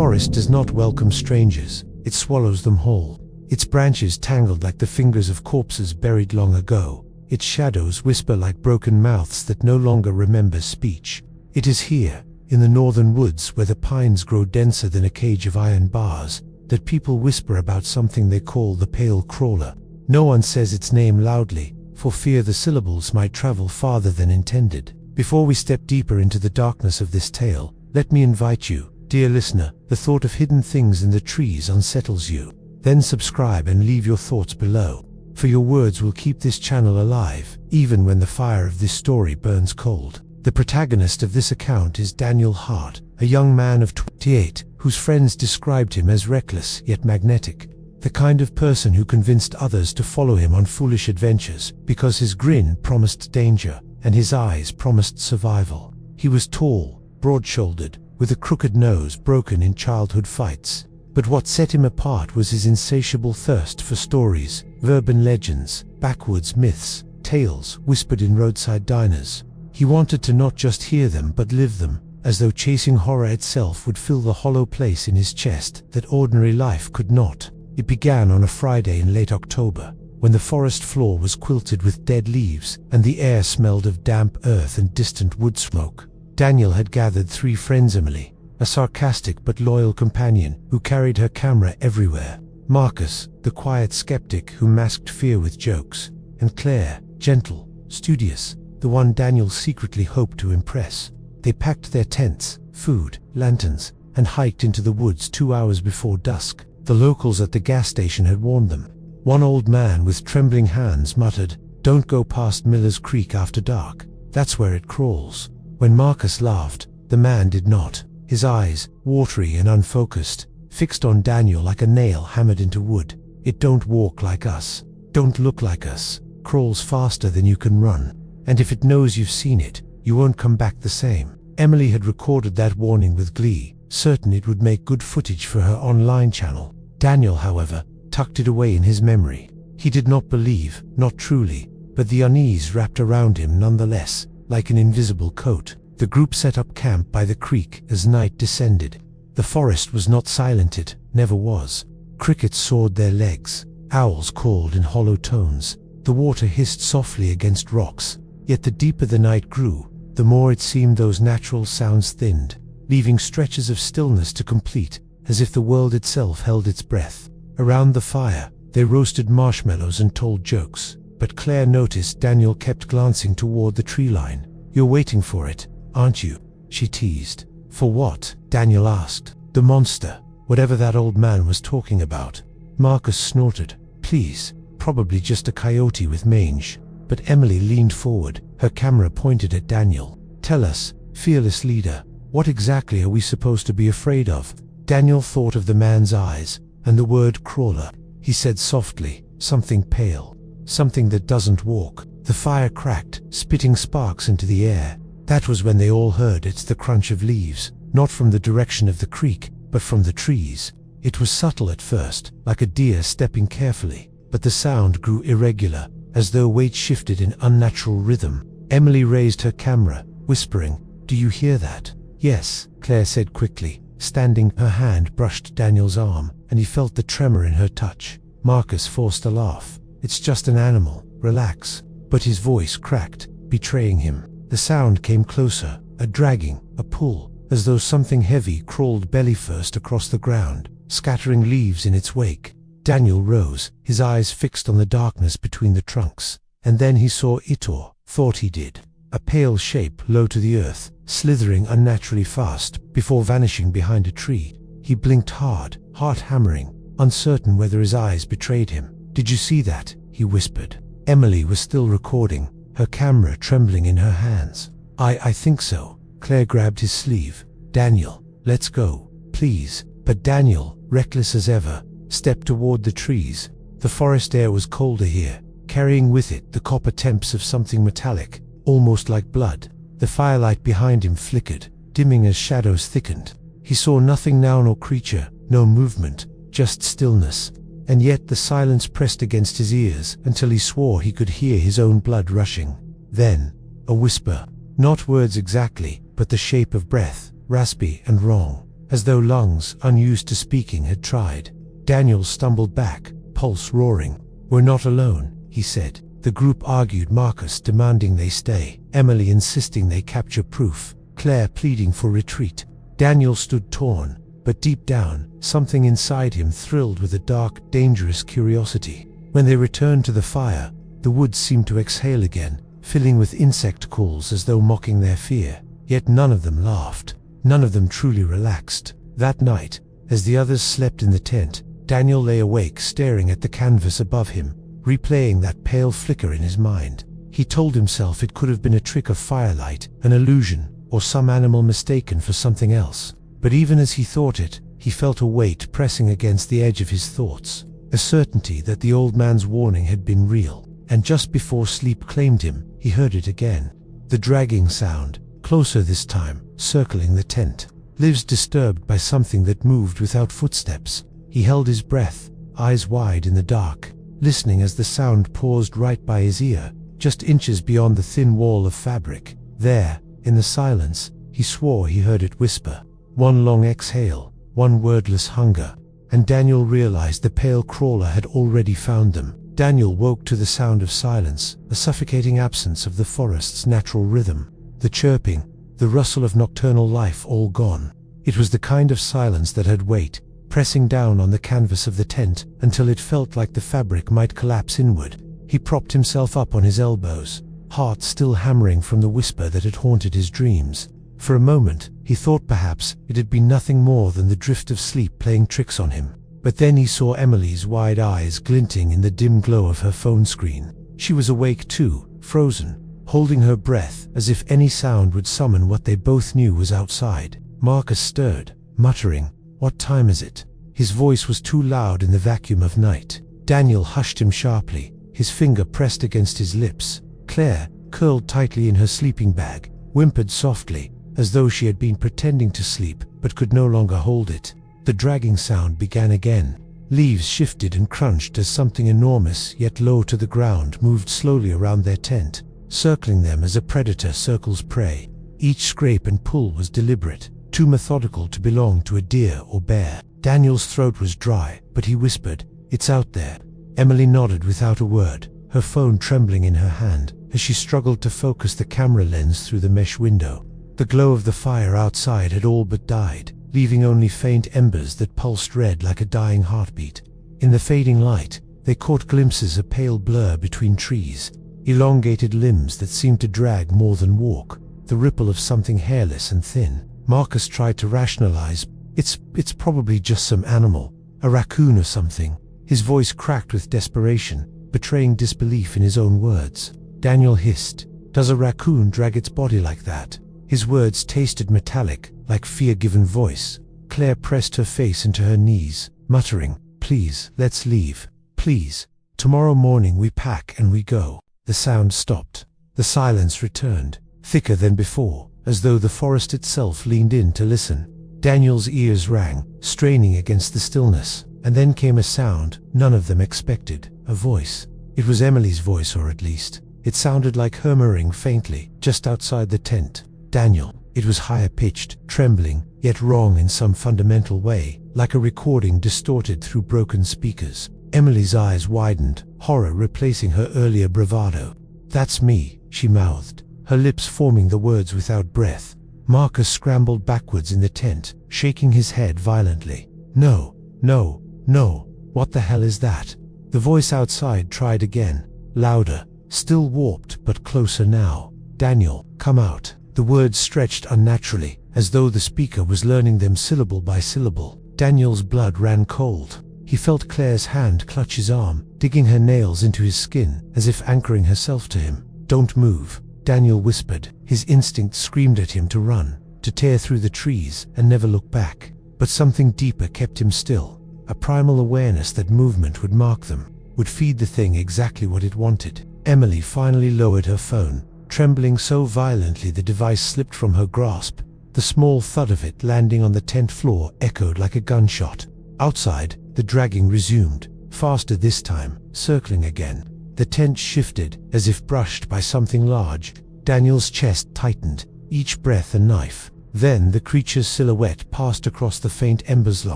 forest does not welcome strangers, it swallows them whole. Its branches tangled like the fingers of corpses buried long ago. Its shadows whisper like broken mouths that no longer remember speech. It is here, in the northern woods where the pines grow denser than a cage of iron bars, that people whisper about something they call the Plae Crawler. No one says its name loudly, for fear the syllables might travel farther than intended. Before we step deeper into the darkness of this tale, let me invite you, dear listener, the thought of hidden things in the trees unsettles you. Then subscribe and leave your thoughts below, for your words will keep this channel alive, even when the fire of this story burns cold. The protagonist of this account is Daniel Hart, a young man of 28, whose friends described him as reckless yet magnetic, the kind of person who convinced others to follow him on foolish adventures because his grin promised danger and his eyes promised survival. He was tall, broad-shouldered, with a crooked nose broken in childhood fights. But what set him apart was his insatiable thirst for stories, urban legends, backwoods myths, tales whispered in roadside diners. He wanted to not just hear them but live them, as though chasing horror itself would fill the hollow place in his chest that ordinary life could not. It began on a Friday in late October, when the forest floor was quilted with dead leaves and the air smelled of damp earth and distant wood smoke. Daniel had gathered 3 friends: Emily, a sarcastic but loyal companion who carried her camera everywhere; Marcus, the quiet skeptic who masked fear with jokes; and Claire, gentle, studious, the one Daniel secretly hoped to impress. They packed their tents, food, lanterns, and hiked into the woods 2 hours before dusk. The locals at the gas station had warned them. One old man with trembling hands muttered, "Don't go past Miller's Creek after dark. That's where it crawls." When Marcus laughed, the man did not. His eyes, watery and unfocused, fixed on Daniel like a nail hammered into wood. "It don't walk like us, don't look like us, crawls faster than you can run. And if it knows you've seen it, you won't come back the same." Emily had recorded that warning with glee, certain it would make good footage for her online channel. Daniel, however, tucked it away in his memory. He did not believe, not truly, but the unease wrapped around him nonetheless, like an invisible coat. The group set up camp by the creek as night descended. The forest was not silent, it never was. Crickets sawed their legs, owls called in hollow tones, the water hissed softly against rocks. Yet the deeper the night grew, the more it seemed those natural sounds thinned, leaving stretches of stillness to complete, as if the world itself held its breath. Around the fire, they roasted marshmallows and told jokes, but Claire noticed Daniel kept glancing toward the tree line. "You're waiting for it, aren't you?" she teased. "For what?" Daniel asked. "The monster, whatever that old man was talking about." Marcus snorted. "Please, probably just a coyote with mange." But Emily leaned forward, her camera pointed at Daniel. "Tell us, fearless leader, what exactly are we supposed to be afraid of?" Daniel thought of the man's eyes, and the word crawler. He said softly, "Something pale, something that doesn't walk." The fire cracked, spitting sparks into the air. That was when they all heard it, the crunch of leaves, not from the direction of the creek, but from the trees. It was subtle at first, like a deer stepping carefully, but the sound grew irregular, as though weight shifted in unnatural rhythm. Emily raised her camera, whispering, "Do you hear that?" "Yes," Claire said quickly. Standing, her hand brushed Daniel's arm, and he felt the tremor in her touch. Marcus forced a laugh. "It's just an animal, relax." But his voice cracked, betraying him. The sound came closer, a dragging, a pull, as though something heavy crawled belly first across the ground, scattering leaves in its wake. Daniel rose, his eyes fixed on the darkness between the trunks, and then he saw it, or thought he did. A pale shape low to the earth, slithering unnaturally fast, before vanishing behind a tree. He blinked hard, heart hammering, uncertain whether his eyes betrayed him. "Did you see that?" he whispered. Emily was still recording, her camera trembling in her hands. I think so." Claire grabbed his sleeve. "Daniel, let's go, please." But Daniel, reckless as ever, stepped toward the trees. The forest air was colder here, carrying with it the copper temps of something metallic, almost like blood. The firelight behind him flickered, dimming as shadows thickened. He saw nothing now, no creature, no movement, just stillness. And yet the silence pressed against his ears until he swore he could hear his own blood rushing. Then, a whisper. Not words exactly, but the shape of breath, raspy and wrong. as though lungs, unused to speaking, had tried. Daniel stumbled back, pulse roaring. "We're not alone," he said. The group argued, Marcus demanding they stay, Emily insisting they capture proof, Claire pleading for retreat. Daniel stood torn, but deep down, something inside him thrilled with a dark, dangerous curiosity. When they returned to the fire, the woods seemed to exhale again, filling with insect calls as though mocking their fear. Yet none of them laughed. None of them truly relaxed. That night, as the others slept in the tent, Daniel lay awake staring at the canvas above him, replaying that pale flicker in his mind. He told himself it could have been a trick of firelight, an illusion, or some animal mistaken for something else. But even as he thought it, he felt a weight pressing against the edge of his thoughts, a certainty that the old man's warning had been real. And just before sleep claimed him, he heard it again. The dragging sound, closer this time, circling the tent. Lives disturbed by something that moved without footsteps. He held his breath, eyes wide in the dark, listening as the sound paused right by his ear, just inches beyond the thin wall of fabric. There, in the silence, he swore he heard it whisper. One long exhale, one wordless hunger, and Daniel realized the Plae Crawler had already found them. Daniel woke to the sound of silence, a suffocating absence of the forest's natural rhythm. The chirping, the rustle of nocturnal life all gone. It was the kind of silence that had weight, pressing down on the canvas of the tent until it felt like the fabric might collapse inward. He propped himself up on his elbows, heart still hammering from the whisper that had haunted his dreams. For a moment, he thought perhaps it had been nothing more than the drift of sleep playing tricks on him. But then he saw Emily's wide eyes glinting in the dim glow of her phone screen. She was awake too, frozen, holding her breath as if any sound would summon what they both knew was outside. Marcus stirred, muttering, "What time is it?" His voice was too loud in the vacuum of night. Daniel hushed him sharply, his finger pressed against his lips. Claire, curled tightly in her sleeping bag, whimpered softly, as though she had been pretending to sleep but could no longer hold it. The dragging sound began again. Leaves shifted and crunched as something enormous yet low to the ground moved slowly around their tent, circling them as a predator circles prey. Each scrape and pull was deliberate, too methodical to belong to a deer or bear. Daniel's throat was dry, but he whispered, "It's out there." Emily nodded without a word, her phone trembling in her hand as she struggled to focus the camera lens through the mesh window. The glow of the fire outside had all but died, leaving only faint embers that pulsed red like a dying heartbeat. In the fading light, they caught glimpses of pale blur between trees, elongated limbs that seemed to drag more than walk, the ripple of something hairless and thin. Marcus tried to rationalize, It's probably just some animal, a raccoon or something." His voice cracked with desperation, betraying disbelief in his own words. Daniel hissed, "Does a raccoon drag its body like that?" His words tasted metallic, like fear-given voice. Claire pressed her face into her knees, muttering, "Please, let's leave. Please. Tomorrow morning we pack and we go." The sound stopped. The silence returned, thicker than before, as though the forest itself leaned in to listen. Daniel's ears rang, straining against the stillness, and then came a sound none of them expected, a voice. It was Emily's voice, or at least, it sounded like her murmuring faintly, just outside the tent. "Daniel." It was higher-pitched, trembling, yet wrong in some fundamental way, like a recording distorted through broken speakers. Emily's eyes widened, horror replacing her earlier bravado. "That's me," she mouthed, her lips forming the words without breath. Marcus scrambled backwards in the tent, shaking his head violently. "No, no, no, what the hell is that?" The voice outside tried again, louder, still warped but closer now. "Daniel, come out." The words stretched unnaturally, as though the speaker was learning them syllable by syllable. Daniel's blood ran cold. He felt Claire's hand clutch his arm, digging her nails into his skin, as if anchoring herself to him. "Don't move," Daniel whispered. His instinct screamed at him to run, to tear through the trees and never look back. But something deeper kept him still, a primal awareness that movement would mark them, would feed the thing exactly what it wanted. Emily finally lowered her phone, trembling so violently the device slipped from her grasp. The small thud of it landing on the tent floor echoed like a gunshot. Outside, the dragging resumed, faster this time, circling again. The tent shifted, as if brushed by something large. Daniel's chest tightened, each breath a knife. Then the creature's silhouette passed across the faint embers,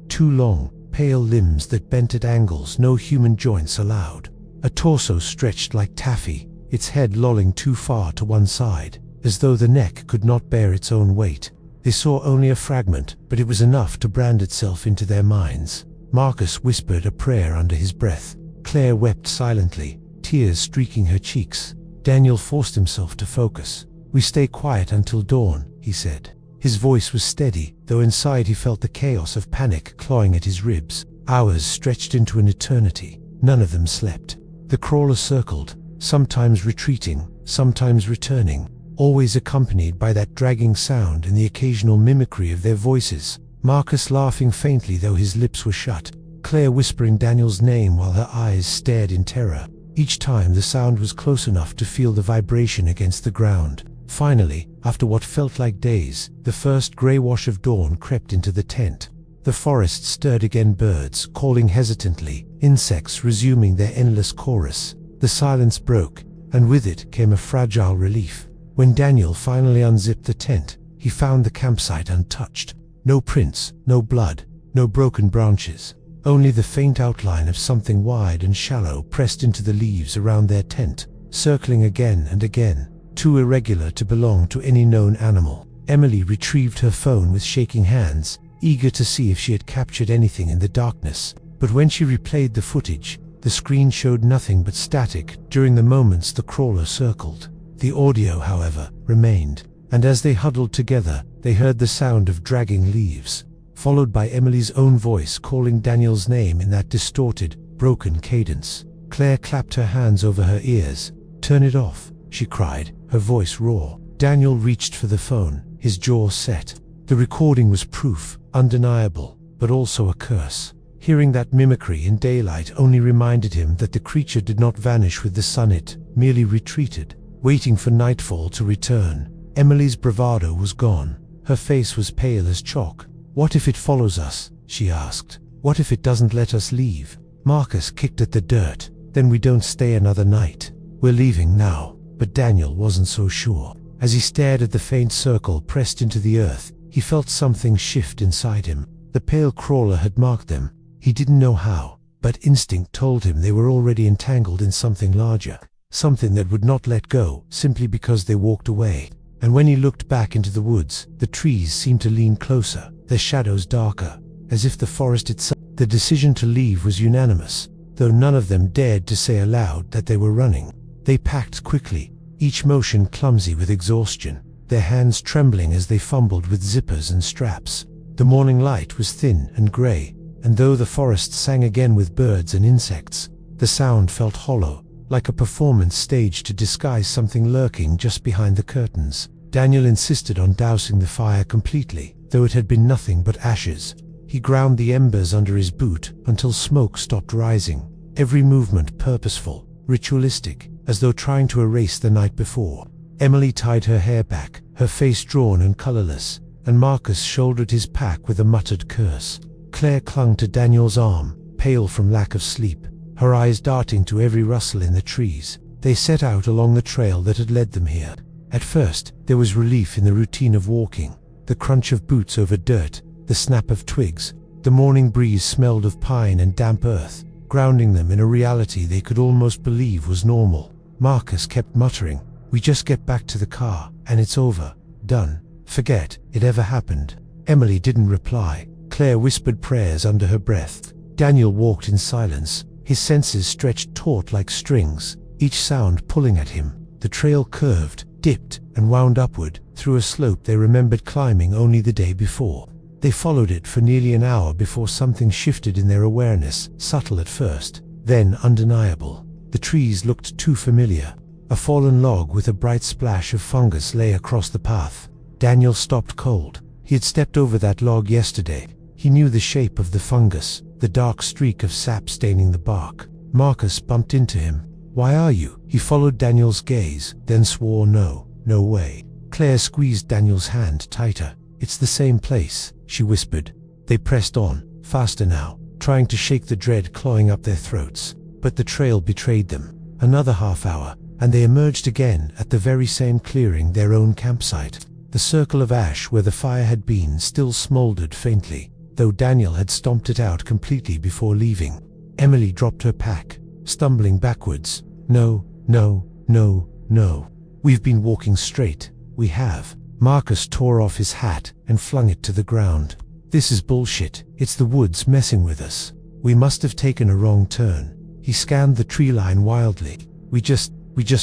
two long, pale limbs that bent at angles no human joints allowed. A torso stretched like taffy, its head lolling too far to one side, as though the neck could not bear its own weight. They saw only a fragment, but it was enough to brand itself into their minds. Marcus whispered a prayer under his breath. Claire wept silently, tears streaking her cheeks. Daniel forced himself to focus. "We stay quiet until dawn," he said. His voice was steady, though inside he felt the chaos of panic clawing at his ribs. Hours stretched into an eternity. None of them slept. The crawler circled, sometimes retreating, sometimes returning, always accompanied by that dragging sound and the occasional mimicry of their voices. Marcus laughing faintly though his lips were shut. Claire whispering Daniel's name while her eyes stared in terror. Each time the sound was close enough to feel the vibration against the ground. Finally, after what felt like days, the first grey wash of dawn crept into the tent. The forest stirred again, birds calling hesitantly, insects resuming their endless chorus. The silence broke, and with it came a fragile relief. When Daniel finally unzipped the tent, he found the campsite untouched. No prints, no blood, no broken branches. Only the faint outline of something wide and shallow pressed into the leaves around their tent, circling again and again, too irregular to belong to any known animal. Emily retrieved her phone with shaking hands, eager to see if she had captured anything in the darkness. But when she replayed the footage, the screen showed nothing but static during the moments the crawler circled. The audio, however, remained, and as they huddled together, they heard the sound of dragging leaves, followed by Emily's own voice calling Daniel's name in that distorted, broken cadence. Claire clapped her hands over her ears. "Turn it off," she cried, her voice raw. Daniel reached for the phone, his jaw set. The recording was proof, undeniable, but also a curse. Hearing that mimicry in daylight only reminded him that the creature did not vanish with the sun, it merely retreated, waiting for nightfall to return. Emily's bravado was gone. Her face was pale as chalk. "What if it follows us?" she asked. "What if it doesn't let us leave?" Marcus kicked at the dirt. "Then we don't stay another night. We're leaving now." But Daniel wasn't so sure. As he stared at the faint circle pressed into the earth, he felt something shift inside him. The pale crawler had marked them. He didn't know how, but instinct told him they were already entangled in something larger, something that would not let go simply because they walked away. And when he looked back into the woods, the trees seemed to lean closer, their shadows darker, as if the forest itself. The decision to leave was unanimous, though none of them dared to say aloud that they were running. They packed quickly, each motion clumsy with exhaustion, their hands trembling as they fumbled with zippers and straps. The morning light was thin and grey, and though the forest sang again with birds and insects, the sound felt hollow, like a performance staged to disguise something lurking just behind the curtains. Daniel insisted on dousing the fire completely, though it had been nothing but ashes. He ground the embers under his boot until smoke stopped rising, every movement purposeful, ritualistic, as though trying to erase the night before. Emily tied her hair back, her face drawn and colorless, and Marcus shouldered his pack with a muttered curse. Claire clung to Daniel's arm, pale from lack of sleep, her eyes darting to every rustle in the trees. They set out along the trail that had led them here. At first, there was relief in the routine of walking, the crunch of boots over dirt, the snap of twigs. The morning breeze smelled of pine and damp earth, grounding them in a reality they could almost believe was normal. Marcus kept muttering, "We just get back to the car, and it's over. Done. Forget it ever happened." Emily didn't reply. Claire whispered prayers under her breath. Daniel walked in silence, his senses stretched taut like strings, each sound pulling at him. The trail curved, dipped, and wound upward, through a slope they remembered climbing only the day before. They followed it for nearly an hour before something shifted in their awareness, subtle at first, then undeniable. The trees looked too familiar. A fallen log with a bright splash of fungus lay across the path. Daniel stopped cold. He had stepped over that log yesterday. He knew the shape of the fungus, the dark streak of sap staining the bark. Marcus bumped into him. "Why are you?" He followed Daniel's gaze, then swore no way. Claire squeezed Daniel's hand tighter. "It's the same place," she whispered. They pressed on, faster now, trying to shake the dread clawing up their throats. But the trail betrayed them. Another half hour, and they emerged again at the very same clearing, their own campsite. The circle of ash where the fire had been still smoldered faintly, though Daniel had stomped it out completely before leaving. Emily dropped her pack, stumbling backwards. No, no, no, no. We've been walking straight. We have. Marcus tore off his hat and flung it to the ground. This is bullshit. It's the woods messing with us. We must have taken a wrong turn. He scanned the tree line wildly. We just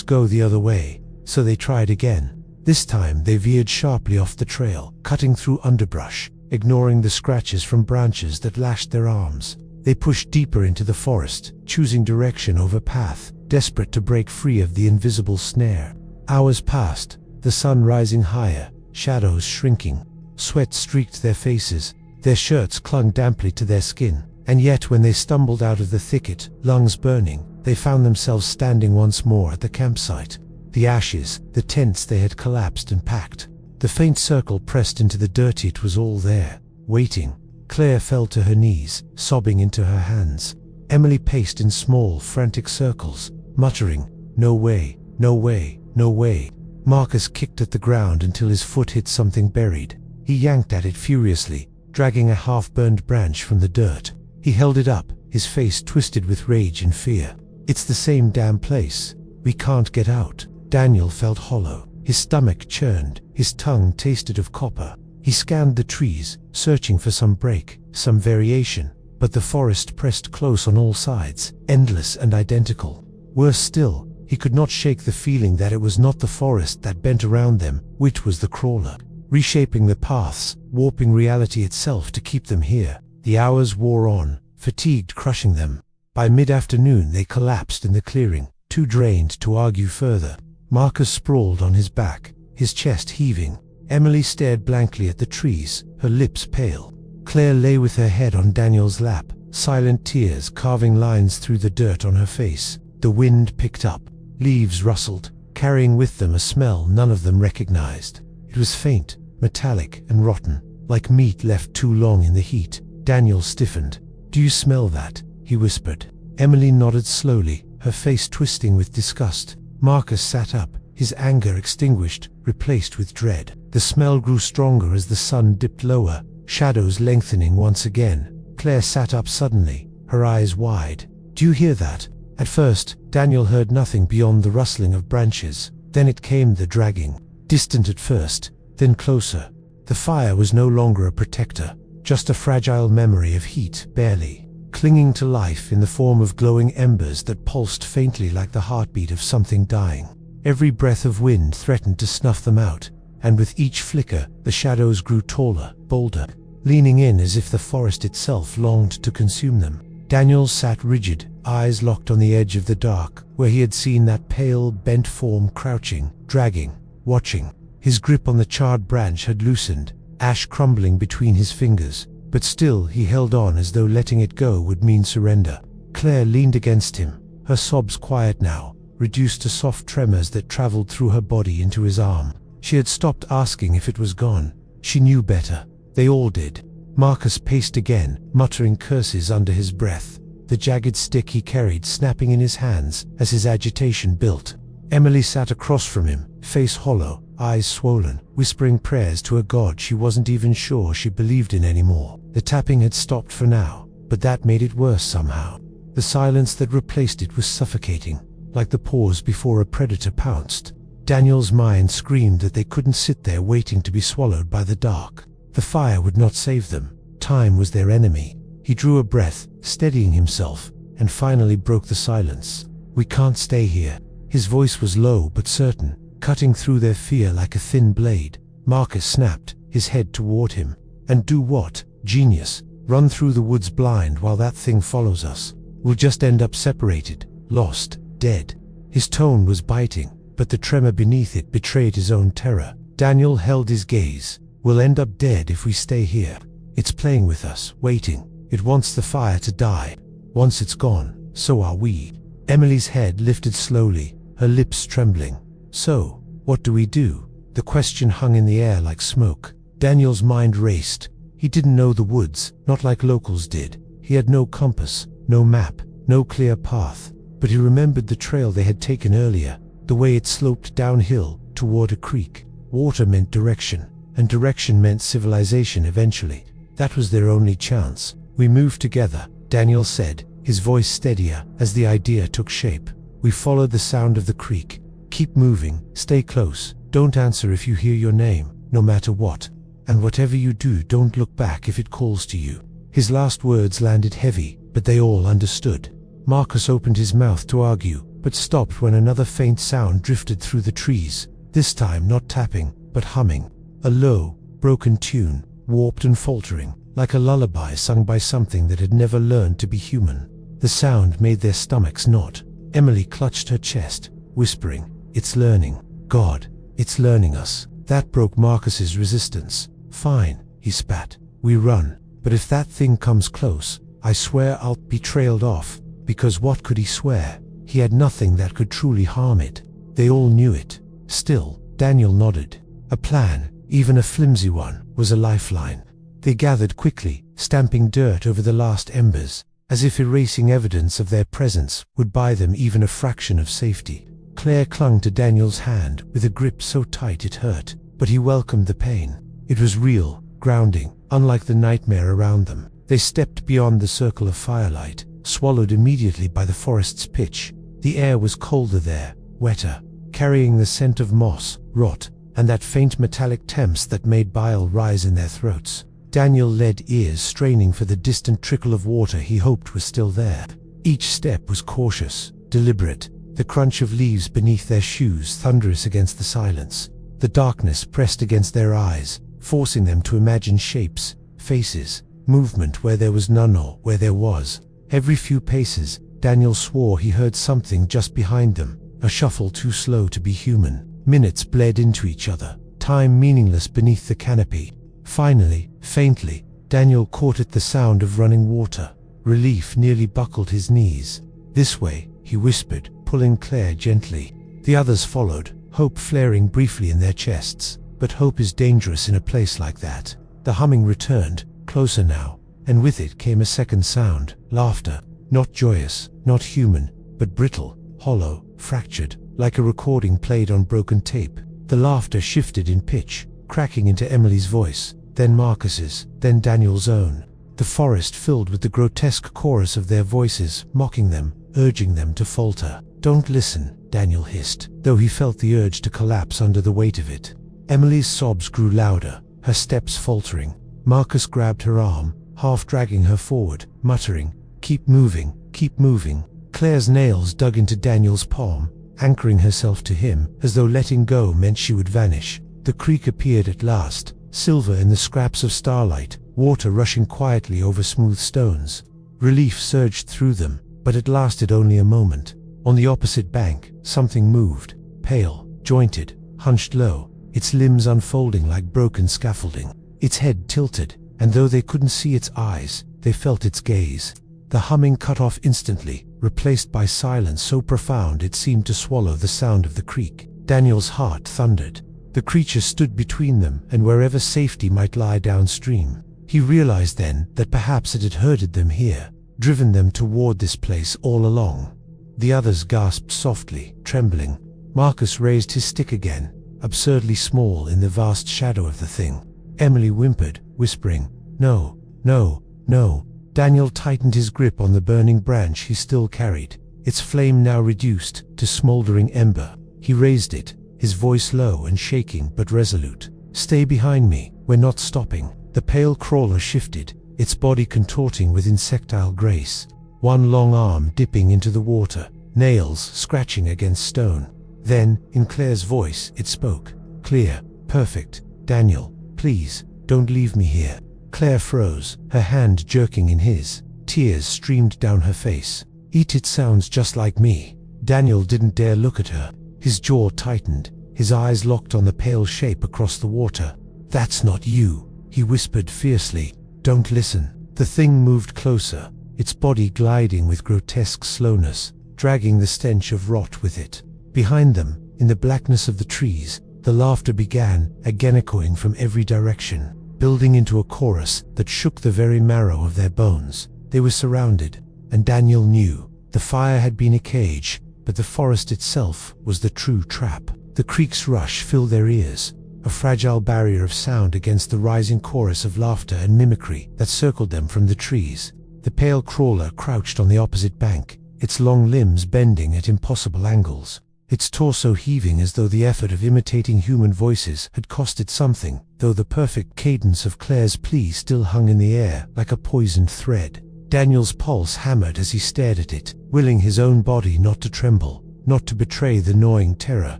go the other way. So they tried again. This time they veered sharply off the trail, cutting through underbrush, ignoring the scratches from branches that lashed their arms. They pushed deeper into the forest, choosing direction over path, desperate to break free of the invisible snare. Hours passed, the sun rising higher, shadows shrinking. Sweat streaked their faces, their shirts clung damply to their skin, and yet when they stumbled out of the thicket, lungs burning, they found themselves standing once more at the campsite. The ashes, the tents they had collapsed and packed. The faint circle pressed into the dirt. It was all there, waiting. Claire fell to her knees, sobbing into her hands. Emily paced in small, frantic circles, muttering, "No way, no way, no way." Marcus kicked at the ground until his foot hit something buried. He yanked at it furiously, dragging a half-burned branch from the dirt. He held it up, his face twisted with rage and fear. "It's the same damn place. We can't get out." Daniel felt hollow. His stomach churned, his tongue tasted of copper. He scanned the trees, searching for some break, some variation, but the forest pressed close on all sides, endless and identical. Worse still, he could not shake the feeling that it was not the forest that bent around them, which was the crawler, reshaping the paths, warping reality itself to keep them here. The hours wore on, fatigue crushing them. By mid-afternoon they collapsed in the clearing, too drained to argue further. Marcus sprawled on his back, his chest heaving. Emily stared blankly at the trees, her lips pale. Claire lay with her head on Daniel's lap, silent tears carving lines through the dirt on her face. The wind picked up, leaves rustled, carrying with them a smell none of them recognized. It was faint, metallic and rotten, like meat left too long in the heat. Daniel stiffened. "Do you smell that?" he whispered. Emily nodded slowly, her face twisting with disgust. Marcus sat up, his anger extinguished, replaced with dread. The smell grew stronger as the sun dipped lower, shadows lengthening once again. Claire sat up suddenly, her eyes wide. "Do you hear that?" At first, Daniel heard nothing beyond the rustling of branches. Then it came, the dragging. Distant at first, then closer. The fire was no longer a protector, just a fragile memory of heat, barely clinging to life in the form of glowing embers that pulsed faintly like the heartbeat of something dying. Every breath of wind threatened to snuff them out, and with each flicker, the shadows grew taller, bolder, leaning in as if the forest itself longed to consume them. Daniel sat rigid, eyes locked on the edge of the dark, where he had seen that pale, bent form crouching, dragging, watching. His grip on the charred branch had loosened, ash crumbling between his fingers, but still he held on as though letting it go would mean surrender. Claire leaned against him, her sobs quiet now, reduced to soft tremors that traveled through her body into his arm. She had stopped asking if it was gone. She knew better. They all did. Marcus paced again, muttering curses under his breath, the jagged stick he carried snapping in his hands as his agitation built. Emily sat across from him, face hollow, eyes swollen, whispering prayers to a god she wasn't even sure she believed in anymore. The tapping had stopped for now, but that made it worse somehow. The silence that replaced it was suffocating, like the pause before a predator pounced. Daniel's mind screamed that they couldn't sit there waiting to be swallowed by the dark. The fire would not save them. Time was their enemy. He drew a breath, steadying himself, and finally broke the silence. "We can't stay here." His voice was low but certain, cutting through their fear like a thin blade. Marcus snapped, his head toward him. "And do what? Genius. Run through the woods blind while that thing follows us. We'll just end up separated, lost, dead." His tone was biting, but the tremor beneath it betrayed his own terror. Daniel held his gaze. "We'll end up dead if we stay here. It's playing with us, waiting. It wants the fire to die. Once it's gone, so are we." Emily's head lifted slowly, her lips trembling. "So, what do we do?" The question hung in the air like smoke. Daniel's mind raced. He didn't know the woods, not like locals did. He had no compass, no map, no clear path. But he remembered the trail they had taken earlier, the way it sloped downhill toward a creek. Water meant direction, and direction meant civilization eventually. That was their only chance. "We move together," Daniel said, his voice steadier as the idea took shape. "We follow the sound of the creek. Keep moving, stay close, don't answer if you hear your name, no matter what. And whatever you do, don't look back if it calls to you." His last words landed heavy, but they all understood. Marcus opened his mouth to argue, but stopped when another faint sound drifted through the trees, this time not tapping, but humming. A low, broken tune, warped and faltering, like a lullaby sung by something that had never learned to be human. The sound made their stomachs knot. Emily clutched her chest, whispering, "It's learning. God, it's learning us." That broke Marcus's resistance. "Fine," he spat. "We run. But if that thing comes close, I swear I'll be trailed off." Because what could he swear? He had nothing that could truly harm it. They all knew it. Still, Daniel nodded. A plan, even a flimsy one, was a lifeline. They gathered quickly, stamping dirt over the last embers, as if erasing evidence of their presence would buy them even a fraction of safety. Claire clung to Daniel's hand with a grip so tight it hurt, but he welcomed the pain. It was real, grounding, unlike the nightmare around them. They stepped beyond the circle of firelight, swallowed immediately by the forest's pitch. The air was colder there, wetter, carrying the scent of moss, rot, and that faint metallic temps that made bile rise in their throats. Daniel led, ears straining for the distant trickle of water he hoped was still there. Each step was cautious, deliberate, the crunch of leaves beneath their shoes thunderous against the silence. The darkness pressed against their eyes, forcing them to imagine shapes, faces, movement where there was none or where there was. Every few paces, Daniel swore he heard something just behind them, a shuffle too slow to be human. Minutes bled into each other, time meaningless beneath the canopy. Finally, faintly, Daniel caught at the sound of running water. Relief nearly buckled his knees. "This way," he whispered, pulling Claire gently. The others followed, hope flaring briefly in their chests. But hope is dangerous in a place like that. The humming returned, closer now, and with it came a second sound, laughter. Not joyous, not human, but brittle, hollow, fractured, like a recording played on broken tape. The laughter shifted in pitch, cracking into Emily's voice, then Marcus's, then Daniel's own. The forest filled with the grotesque chorus of their voices, mocking them, urging them to falter. "Don't listen," Daniel hissed, though he felt the urge to collapse under the weight of it. Emily's sobs grew louder, her steps faltering. Marcus grabbed her arm, half dragging her forward, muttering, "Keep moving, keep moving." Claire's nails dug into Daniel's palm, anchoring herself to him, as though letting go meant she would vanish. The creek appeared at last, silver in the scraps of starlight, water rushing quietly over smooth stones. Relief surged through them, but it lasted only a moment. On the opposite bank, something moved, pale, jointed, hunched low, its limbs unfolding like broken scaffolding. Its head tilted, and though they couldn't see its eyes, they felt its gaze. The humming cut off instantly, replaced by silence so profound it seemed to swallow the sound of the creek. Daniel's heart thundered. The creature stood between them and wherever safety might lie downstream. He realized then that perhaps it had herded them here, driven them toward this place all along. The others gasped softly, trembling. Marcus raised his stick again, absurdly small in the vast shadow of the thing. Emily whimpered, whispering, "No, no, no." Daniel tightened his grip on the burning branch he still carried, its flame now reduced to smoldering ember. He raised it, his voice low and shaking but resolute. "Stay behind me, we're not stopping." The pale crawler shifted, its body contorting with insectile grace. One long arm dipping into the water, nails scratching against stone. Then, in Claire's voice, it spoke. Clear, perfect. "Daniel, please, don't leave me here." Claire froze, her hand jerking in his. Tears streamed down her face. "It sounds just like me." Daniel didn't dare look at her. His jaw tightened, his eyes locked on the pale shape across the water. "That's not you," he whispered fiercely. "Don't listen." The thing moved closer, its body gliding with grotesque slowness, dragging the stench of rot with it. Behind them, in the blackness of the trees, the laughter began, again echoing from every direction, building into a chorus that shook the very marrow of their bones. They were surrounded, and Daniel knew. The fire had been a cage, but the forest itself was the true trap. The creek's rush filled their ears, a fragile barrier of sound against the rising chorus of laughter and mimicry that circled them from the trees. The pale crawler crouched on the opposite bank, its long limbs bending at impossible angles, its torso heaving as though the effort of imitating human voices had cost it something, though the perfect cadence of Claire's plea still hung in the air like a poisoned thread. Daniel's pulse hammered as he stared at it, willing his own body not to tremble, not to betray the gnawing terror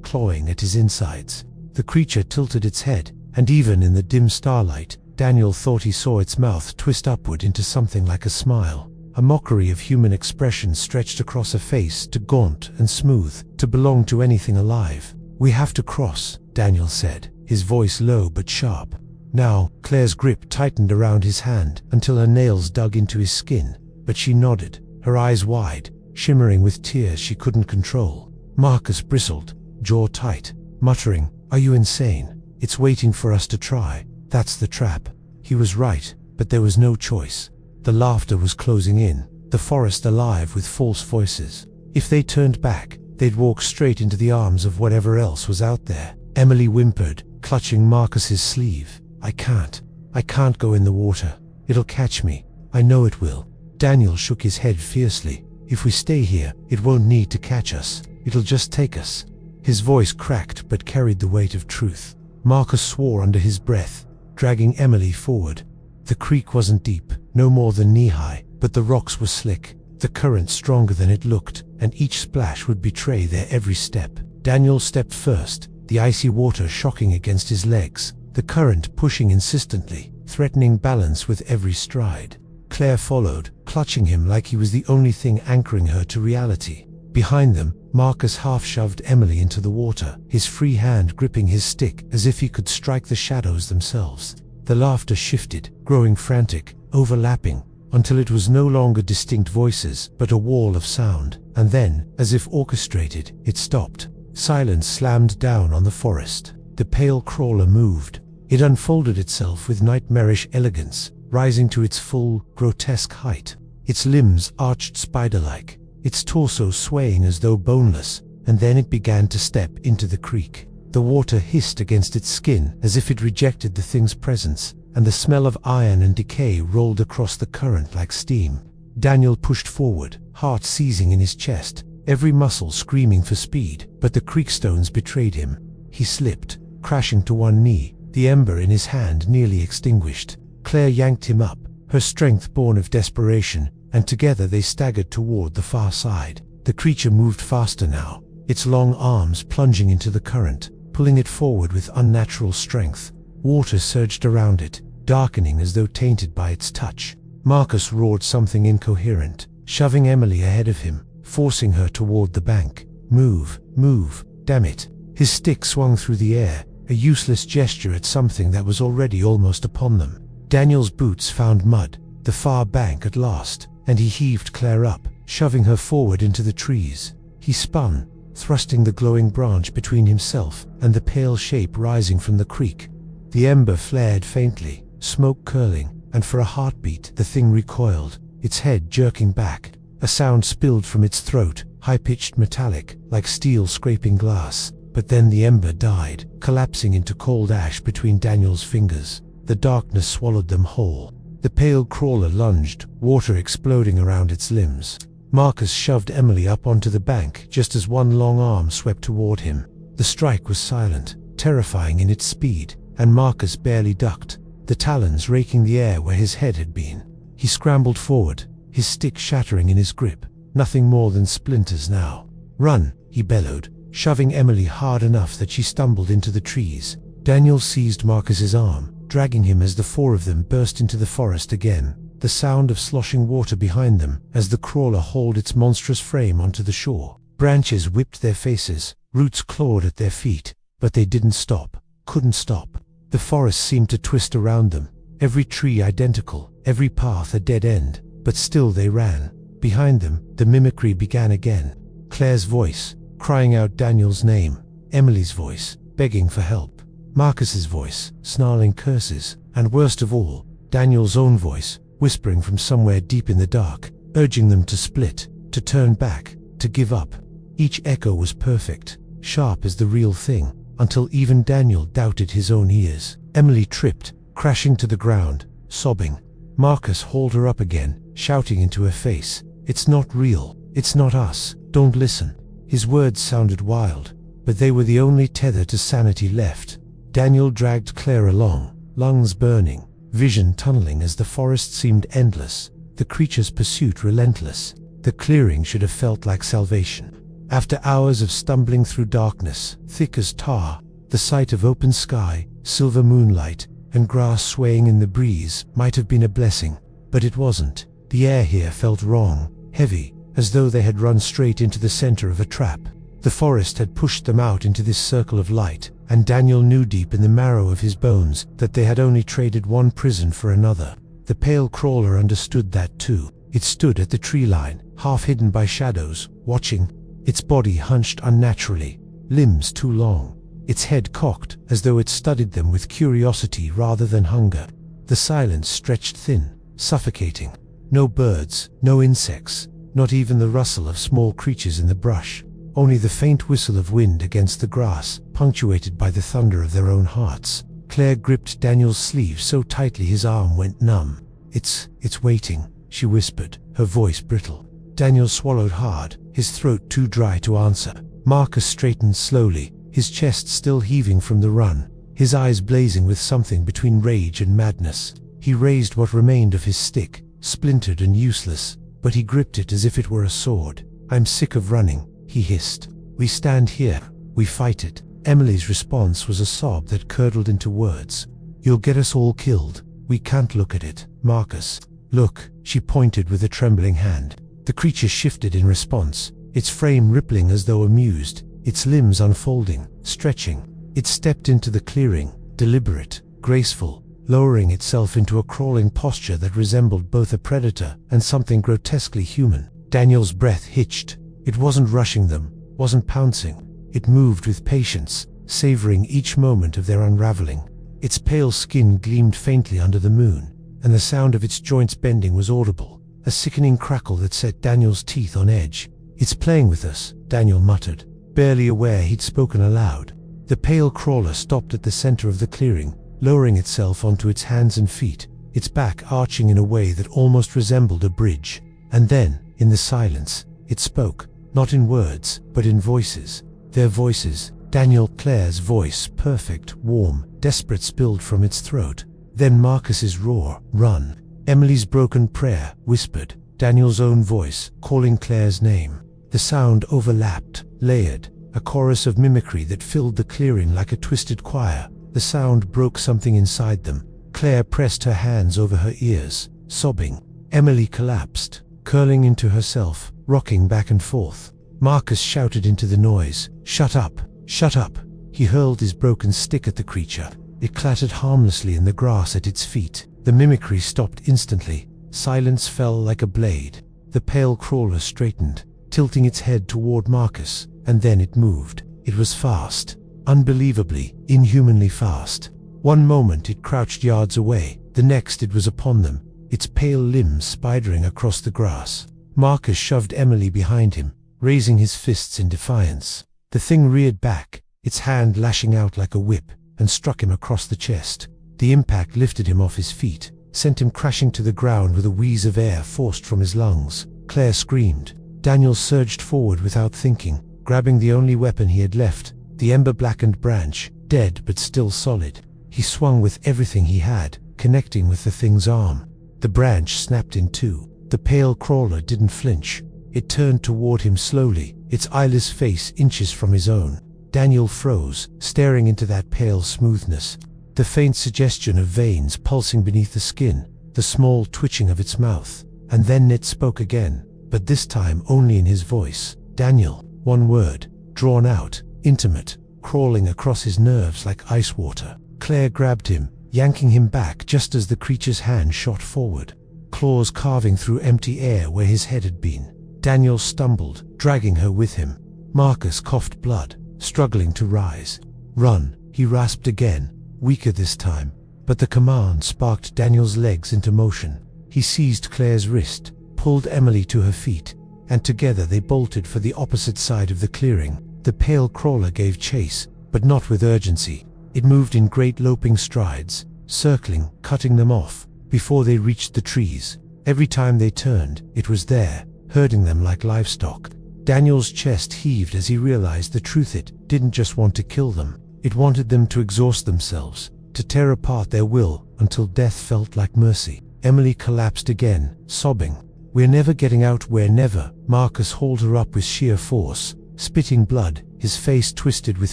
clawing at his insides. The creature tilted its head, and even in the dim starlight, Daniel thought he saw its mouth twist upward into something like a smile. A mockery of human expression stretched across a face too gaunt and smooth to belong to anything alive. "We have to cross," Daniel said, his voice low but sharp. Now, Claire's grip tightened around his hand until her nails dug into his skin, but she nodded, her eyes wide, shimmering with tears she couldn't control. Marcus bristled, jaw tight, muttering, "Are you insane? It's waiting for us to try. That's the trap." He was right, but there was no choice. The laughter was closing in, the forest alive with false voices. If they turned back, they'd walk straight into the arms of whatever else was out there. Emily whimpered, clutching Marcus's sleeve. I can't go in the water. It'll catch me. I know it will." Daniel shook his head fiercely. "If we stay here, it won't need to catch us. It'll just take us." His voice cracked but carried the weight of truth. Marcus swore under his breath, dragging Emily forward. The creek wasn't deep, no more than knee-high, but the rocks were slick, the current stronger than it looked, and each splash would betray their every step. Daniel stepped first, the icy water shocking against his legs, the current pushing insistently, threatening balance with every stride. Claire followed, clutching him like he was the only thing anchoring her to reality. Behind them, Marcus half-shoved Emily into the water, his free hand gripping his stick as if he could strike the shadows themselves. The laughter shifted, growing frantic, overlapping, until it was no longer distinct voices, but a wall of sound. And then, as if orchestrated, it stopped. Silence slammed down on the forest. The pale crawler moved. It unfolded itself with nightmarish elegance, rising to its full, grotesque height. Its limbs arched spider-like, its torso swaying as though boneless, and then it began to step into the creek. The water hissed against its skin as if it rejected the thing's presence, and the smell of iron and decay rolled across the current like steam. Daniel pushed forward, heart seizing in his chest, every muscle screaming for speed, but the creek stones betrayed him. He slipped, crashing to one knee, the ember in his hand nearly extinguished. Claire yanked him up, her strength born of desperation, and together they staggered toward the far side. The creature moved faster now, its long arms plunging into the current, pulling it forward with unnatural strength. Water surged around it, darkening as though tainted by its touch. Marcus roared something incoherent, shoving Emily ahead of him, forcing her toward the bank. "Move, move, damn it." His stick swung through the air, a useless gesture at something that was already almost upon them. Daniel's boots found mud, the far bank at last, and he heaved Claire up, shoving her forward into the trees. He spun, thrusting the glowing branch between himself and the pale shape rising from the creek. The ember flared faintly, smoke curling, and for a heartbeat the thing recoiled, its head jerking back. A sound spilled from its throat, high-pitched metallic, like steel scraping glass. But then the ember died, collapsing into cold ash between Daniel's fingers. The darkness swallowed them whole. The pale crawler lunged, water exploding around its limbs. Marcus shoved Emily up onto the bank just as one long arm swept toward him. The strike was silent, terrifying in its speed, and Marcus barely ducked, the talons raking the air where his head had been. He scrambled forward, his stick shattering in his grip, nothing more than splinters now. "Run," he bellowed, shoving Emily hard enough that she stumbled into the trees. Daniel seized Marcus's arm, dragging him as the four of them burst into the forest again, the sound of sloshing water behind them as the crawler hauled its monstrous frame onto the shore. Branches whipped their faces, roots clawed at their feet, but they didn't stop, couldn't stop. The forest seemed to twist around them, every tree identical, every path a dead end, but still they ran. Behind them, the mimicry began again. Claire's voice, crying out Daniel's name, Emily's voice, begging for help, Marcus's voice, snarling curses, and worst of all, Daniel's own voice, whispering from somewhere deep in the dark, urging them to split, to turn back, to give up. Each echo was perfect, sharp as the real thing, until even Daniel doubted his own ears. Emily tripped, crashing to the ground, sobbing. Marcus hauled her up again, shouting into her face, "It's not real. It's not us. Don't listen." His words sounded wild, but they were the only tether to sanity left. Daniel dragged Claire along, lungs burning, vision tunneling as the forest seemed endless, the creature's pursuit relentless. The clearing should have felt like salvation. After hours of stumbling through darkness, thick as tar, the sight of open sky, silver moonlight, and grass swaying in the breeze might have been a blessing, but it wasn't. The air here felt wrong, heavy, as though they had run straight into the center of a trap. The forest had pushed them out into this circle of light, and Daniel knew deep in the marrow of his bones that they had only traded one prison for another. The pale crawler understood that too. It stood at the tree line, half hidden by shadows, watching, its body hunched unnaturally, limbs too long, its head cocked as though it studied them with curiosity rather than hunger. The silence stretched thin, suffocating. No birds, no insects, not even the rustle of small creatures in the brush. Only the faint whistle of wind against the grass, punctuated by the thunder of their own hearts. Claire gripped Daniel's sleeve so tightly his arm went numb. It's waiting," she whispered, her voice brittle. Daniel swallowed hard, his throat too dry to answer. Marcus straightened slowly, his chest still heaving from the run, his eyes blazing with something between rage and madness. He raised what remained of his stick, splintered and useless, but he gripped it as if it were a sword. "I'm sick of running," he hissed. "We stand here, we fight it." Emily's response was a sob that curdled into words. "You'll get us all killed. We can't look at it, Marcus." "Look," she pointed with a trembling hand. The creature shifted in response, its frame rippling as though amused, its limbs unfolding, stretching. It stepped into the clearing, deliberate, graceful, lowering itself into a crawling posture that resembled both a predator and something grotesquely human. Daniel's breath hitched. It wasn't rushing them, wasn't pouncing. It moved with patience, savoring each moment of their unraveling. Its pale skin gleamed faintly under the moon, and the sound of its joints bending was audible, a sickening crackle that set Daniel's teeth on edge. "It's playing with us," Daniel muttered, barely aware he'd spoken aloud. The pale crawler stopped at the center of the clearing, lowering itself onto its hands and feet, its back arching in a way that almost resembled a bridge. And then, in the silence, it spoke, not in words, but in voices. Their voices. Daniel, Claire's voice, perfect, warm, desperate, spilled from its throat. Then Marcus's roar, "Run." Emily's broken prayer, whispered. Daniel's own voice, calling Claire's name. The sound overlapped, layered, a chorus of mimicry that filled the clearing like a twisted choir. The sound broke something inside them. Claire pressed her hands over her ears, sobbing. Emily collapsed, curling into herself, rocking back and forth. Marcus shouted into the noise, "Shut up! Shut up!" He hurled his broken stick at the creature. It clattered harmlessly in the grass at its feet. The mimicry stopped instantly. Silence fell like a blade. The pale crawler straightened, tilting its head toward Marcus, and then it moved. It was fast. Unbelievably, inhumanly fast. One moment it crouched yards away, the next it was upon them, its pale limbs spidering across the grass. Marcus shoved Emily behind him, raising his fists in defiance. The thing reared back, its hand lashing out like a whip, and struck him across the chest. The impact lifted him off his feet, sent him crashing to the ground with a wheeze of air forced from his lungs. Claire screamed. Daniel surged forward without thinking, grabbing the only weapon he had left, the ember-blackened branch, dead but still solid. He swung with everything he had, connecting with the thing's arm. The branch snapped in two. The pale crawler didn't flinch. It turned toward him slowly, its eyeless face inches from his own. Daniel froze, staring into that pale smoothness. The faint suggestion of veins pulsing beneath the skin, the small twitching of its mouth. And then it spoke again, but this time only in his voice. "Daniel." One word, drawn out, intimate, crawling across his nerves like ice water. Claire grabbed him, yanking him back just as the creature's hand shot forward, claws carving through empty air where his head had been. Daniel stumbled, dragging her with him. Marcus coughed blood, struggling to rise. "Run," he rasped again, weaker this time, but the command sparked Daniel's legs into motion. He seized Claire's wrist, pulled Emily to her feet, and together they bolted for the opposite side of the clearing. The pale crawler gave chase, but not with urgency. It moved in great loping strides, circling, cutting them off, before they reached the trees. Every time they turned, it was there, herding them like livestock. Daniel's chest heaved as he realized the truth. It didn't just want to kill them. It wanted them to exhaust themselves, to tear apart their will until death felt like mercy. Emily collapsed again, sobbing. "We're never getting out, we're never." Marcus hauled her up with sheer force, spitting blood, his face twisted with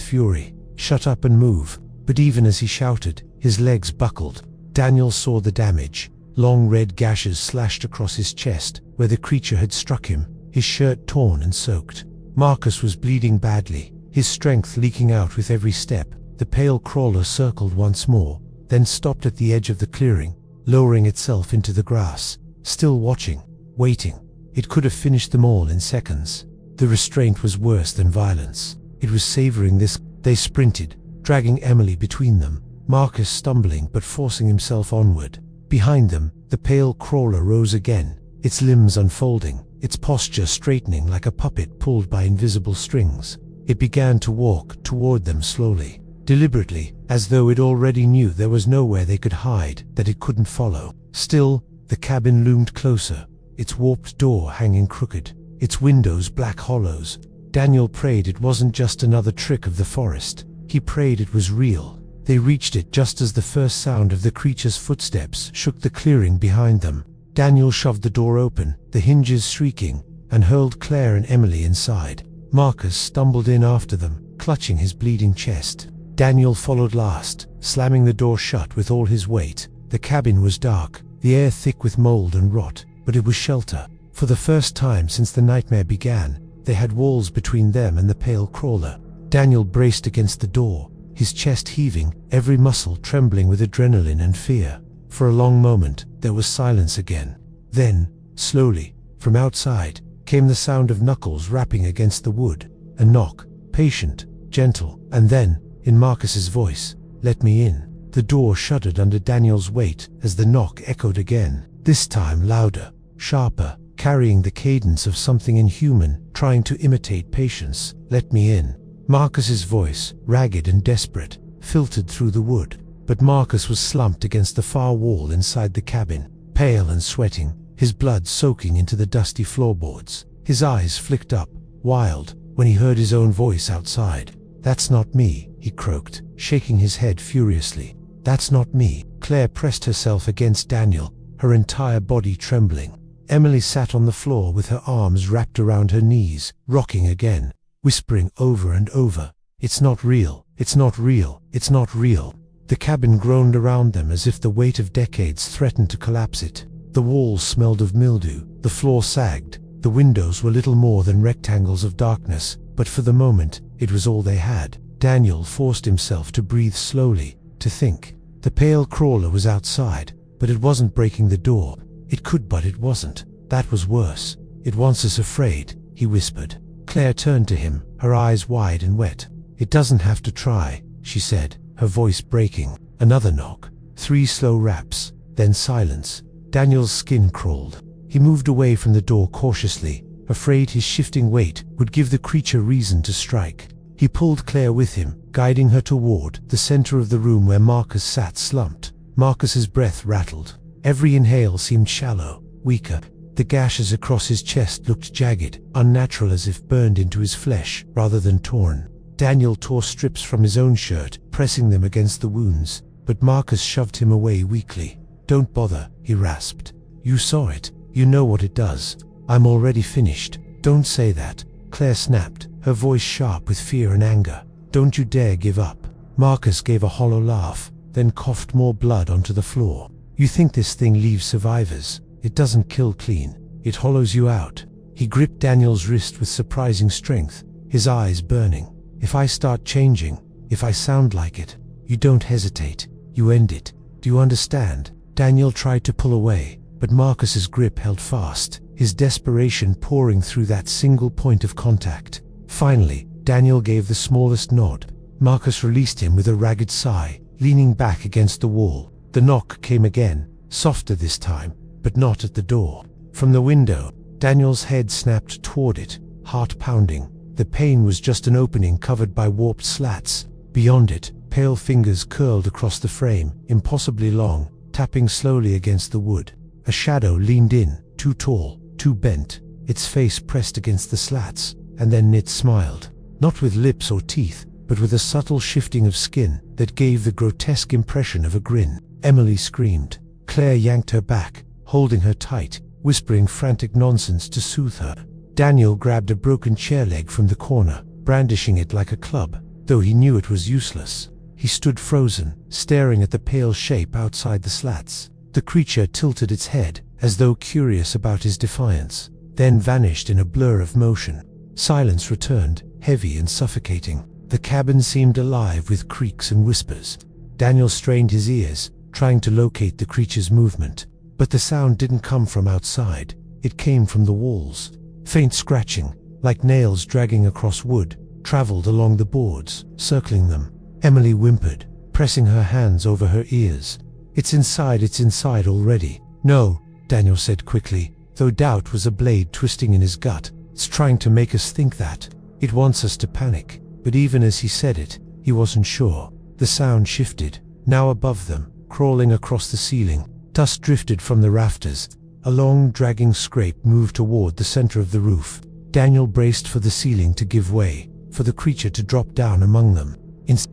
fury. "Shut up and move." But even as he shouted, his legs buckled. Daniel saw the damage. Long red gashes slashed across his chest, where the creature had struck him, his shirt torn and soaked. Marcus was bleeding badly, his strength leaking out with every step. The pale crawler circled once more, then stopped at the edge of the clearing, lowering itself into the grass, still watching, waiting. It could have finished them all in seconds. The restraint was worse than violence. It was savoring this. They sprinted, dragging Emily between them, Marcus stumbling but forcing himself onward. Behind them, the pale crawler rose again, its limbs unfolding, its posture straightening like a puppet pulled by invisible strings. It began to walk toward them slowly, deliberately, as though it already knew there was nowhere they could hide, that it couldn't follow. Still, the cabin loomed closer, its warped door hanging crooked, its windows black hollows. Daniel prayed it wasn't just another trick of the forest. He prayed it was real. They reached it just as the first sound of the creature's footsteps shook the clearing behind them. Daniel shoved the door open, the hinges shrieking, and hurled Claire and Emily inside. Marcus stumbled in after them, clutching his bleeding chest. Daniel followed last, slamming the door shut with all his weight. The cabin was dark, the air thick with mold and rot, but it was shelter. For the first time since the nightmare began, they had walls between them and the pale crawler. Daniel braced against the door, his chest heaving, every muscle trembling with adrenaline and fear. For a long moment, there was silence again. Then, slowly, from outside, came the sound of knuckles rapping against the wood. A knock, patient, gentle, and then, in Marcus's voice, "Let me in." The door shuddered under Daniel's weight as the knock echoed again, this time louder, sharper, carrying the cadence of something inhuman, trying to imitate patience. "Let me in." Marcus's voice, ragged and desperate, filtered through the wood, but Marcus was slumped against the far wall inside the cabin, pale and sweating, his blood soaking into the dusty floorboards. His eyes flicked up, wild, when he heard his own voice outside. "That's not me," he croaked, shaking his head furiously. "That's not me." Claire pressed herself against Daniel, her entire body trembling. Emily sat on the floor with her arms wrapped around her knees, rocking again, whispering over and over, "It's not real, it's not real, it's not real." The cabin groaned around them as if the weight of decades threatened to collapse it. The walls smelled of mildew, the floor sagged, the windows were little more than rectangles of darkness, but for the moment, it was all they had. Daniel forced himself to breathe slowly, to think. The pale crawler was outside, but it wasn't breaking the door. It could, but it wasn't. That was worse. "It wants us afraid," he whispered. Claire turned to him, her eyes wide and wet. "It doesn't have to try," she said, her voice breaking. Another knock, 3 slow raps, then silence. Daniel's skin crawled. He moved away from the door cautiously, afraid his shifting weight would give the creature reason to strike. He pulled Claire with him, guiding her toward the center of the room where Marcus sat slumped. Marcus's breath rattled. Every inhale seemed shallow, weaker. The gashes across his chest looked jagged, unnatural, as if burned into his flesh rather than torn. Daniel tore strips from his own shirt, pressing them against the wounds, but Marcus shoved him away weakly. "Don't bother," he rasped. "You saw it. You know what it does. I'm already finished." "Don't say that," Claire snapped, her voice sharp with fear and anger. "Don't you dare give up." Marcus gave a hollow laugh, then coughed more blood onto the floor. "You think this thing leaves survivors? It doesn't kill clean. It hollows you out." He gripped Daniel's wrist with surprising strength, his eyes burning. "If I start changing, if I sound like it, you don't hesitate. You end it. Do you understand?" Daniel tried to pull away, but Marcus's grip held fast, his desperation pouring through that single point of contact. Finally, Daniel gave the smallest nod. Marcus released him with a ragged sigh, leaning back against the wall. The knock came again, softer this time, but not at the door. From the window, Daniel's head snapped toward it, heart pounding. The pane was just an opening covered by warped slats. Beyond it, pale fingers curled across the frame, impossibly long, tapping slowly against the wood. A shadow leaned in, too tall, too bent, its face pressed against the slats, and then it smiled. Not with lips or teeth, but with a subtle shifting of skin that gave the grotesque impression of a grin. Emily screamed. Claire yanked her back, holding her tight, whispering frantic nonsense to soothe her. Daniel grabbed a broken chair leg from the corner, brandishing it like a club, though he knew it was useless. He stood frozen, staring at the pale shape outside the slats. The creature tilted its head, as though curious about his defiance, then vanished in a blur of motion. Silence returned, heavy and suffocating. The cabin seemed alive with creaks and whispers. Daniel strained his ears, trying to locate the creature's movement, but the sound didn't come from outside. It came from the walls. Faint scratching, like nails dragging across wood, traveled along the boards, circling them. Emily whimpered, pressing her hands over her ears. It's inside already." "No," Daniel said quickly, though doubt was a blade twisting in his gut. "It's trying to make us think that. It wants us to panic." But even as he said it, he wasn't sure. The sound shifted, now above them, crawling across the ceiling. Dust drifted from the rafters. A long, dragging scrape moved toward the center of the roof. Daniel braced for the ceiling to give way, for the creature to drop down among them.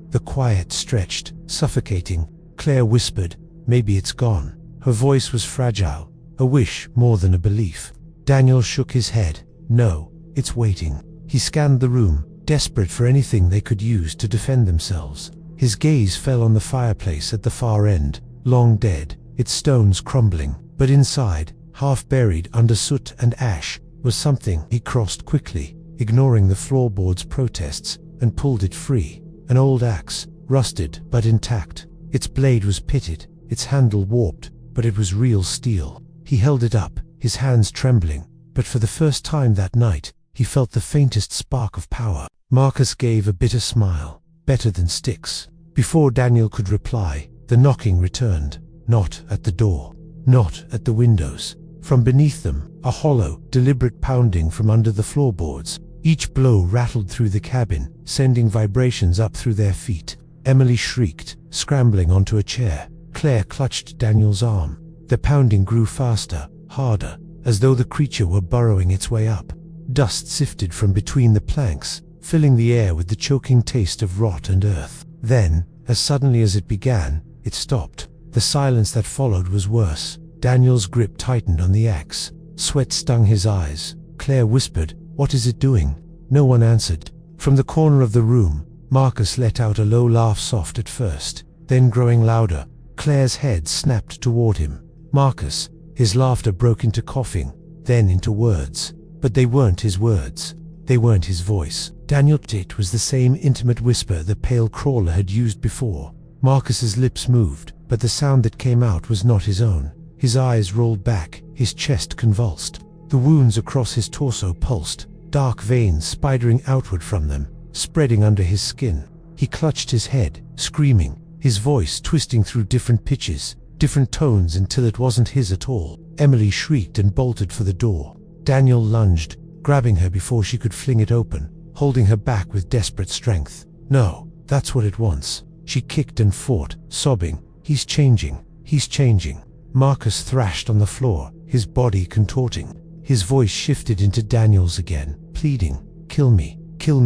The quiet stretched, suffocating. Claire whispered, "Maybe it's gone." Her voice was fragile, a wish more than a belief. Daniel shook his head. "No, it's waiting." He scanned the room, desperate for anything they could use to defend themselves. His gaze fell on the fireplace at the far end, long dead, its stones crumbling. But inside, half buried under soot and ash, was something. He crossed quickly, ignoring the floorboard's protests, and pulled it free. An old axe, rusted but intact. Its blade was pitted, its handle warped, but it was real steel. He held it up, his hands trembling, but for the first time that night, he felt the faintest spark of power. Marcus gave a bitter smile. Better than sticks. Before Daniel could reply, the knocking returned. Not at the door. Not at the windows. From beneath them, a hollow, deliberate pounding from under the floorboards. Each blow rattled through the cabin, sending vibrations up through their feet. Emily shrieked, scrambling onto a chair. Claire clutched Daniel's arm. The pounding grew faster, harder, as though the creature were burrowing its way up. Dust sifted from between the planks, filling the air with the choking taste of rot and earth. Then, as suddenly as it began, it stopped. The silence that followed was worse. Daniel's grip tightened on the axe. Sweat stung his eyes. Claire whispered, "What is it doing?" No one answered. From the corner of the room, Marcus let out a low laugh, soft at first, then growing louder. Claire's head snapped toward him. Marcus, his laughter broke into coughing, then into words. But they weren't his words. They weren't his voice. Daniel, it was the same intimate whisper the Plae Crawler had used before. Marcus's lips moved, but the sound that came out was not his own. His eyes rolled back, his chest convulsed. The wounds across his torso pulsed, dark veins spidering outward from them, spreading under his skin. He clutched his head, screaming, his voice twisting through different pitches, different tones until it wasn't his at all. Emily shrieked and bolted for the door. Daniel lunged, grabbing her before she could fling it open, holding her back with desperate strength. "No, that's what it wants." She kicked and fought, sobbing, "He's changing, he's changing." Marcus thrashed on the floor, his body contorting. His voice shifted into Daniel's again, pleading, kill me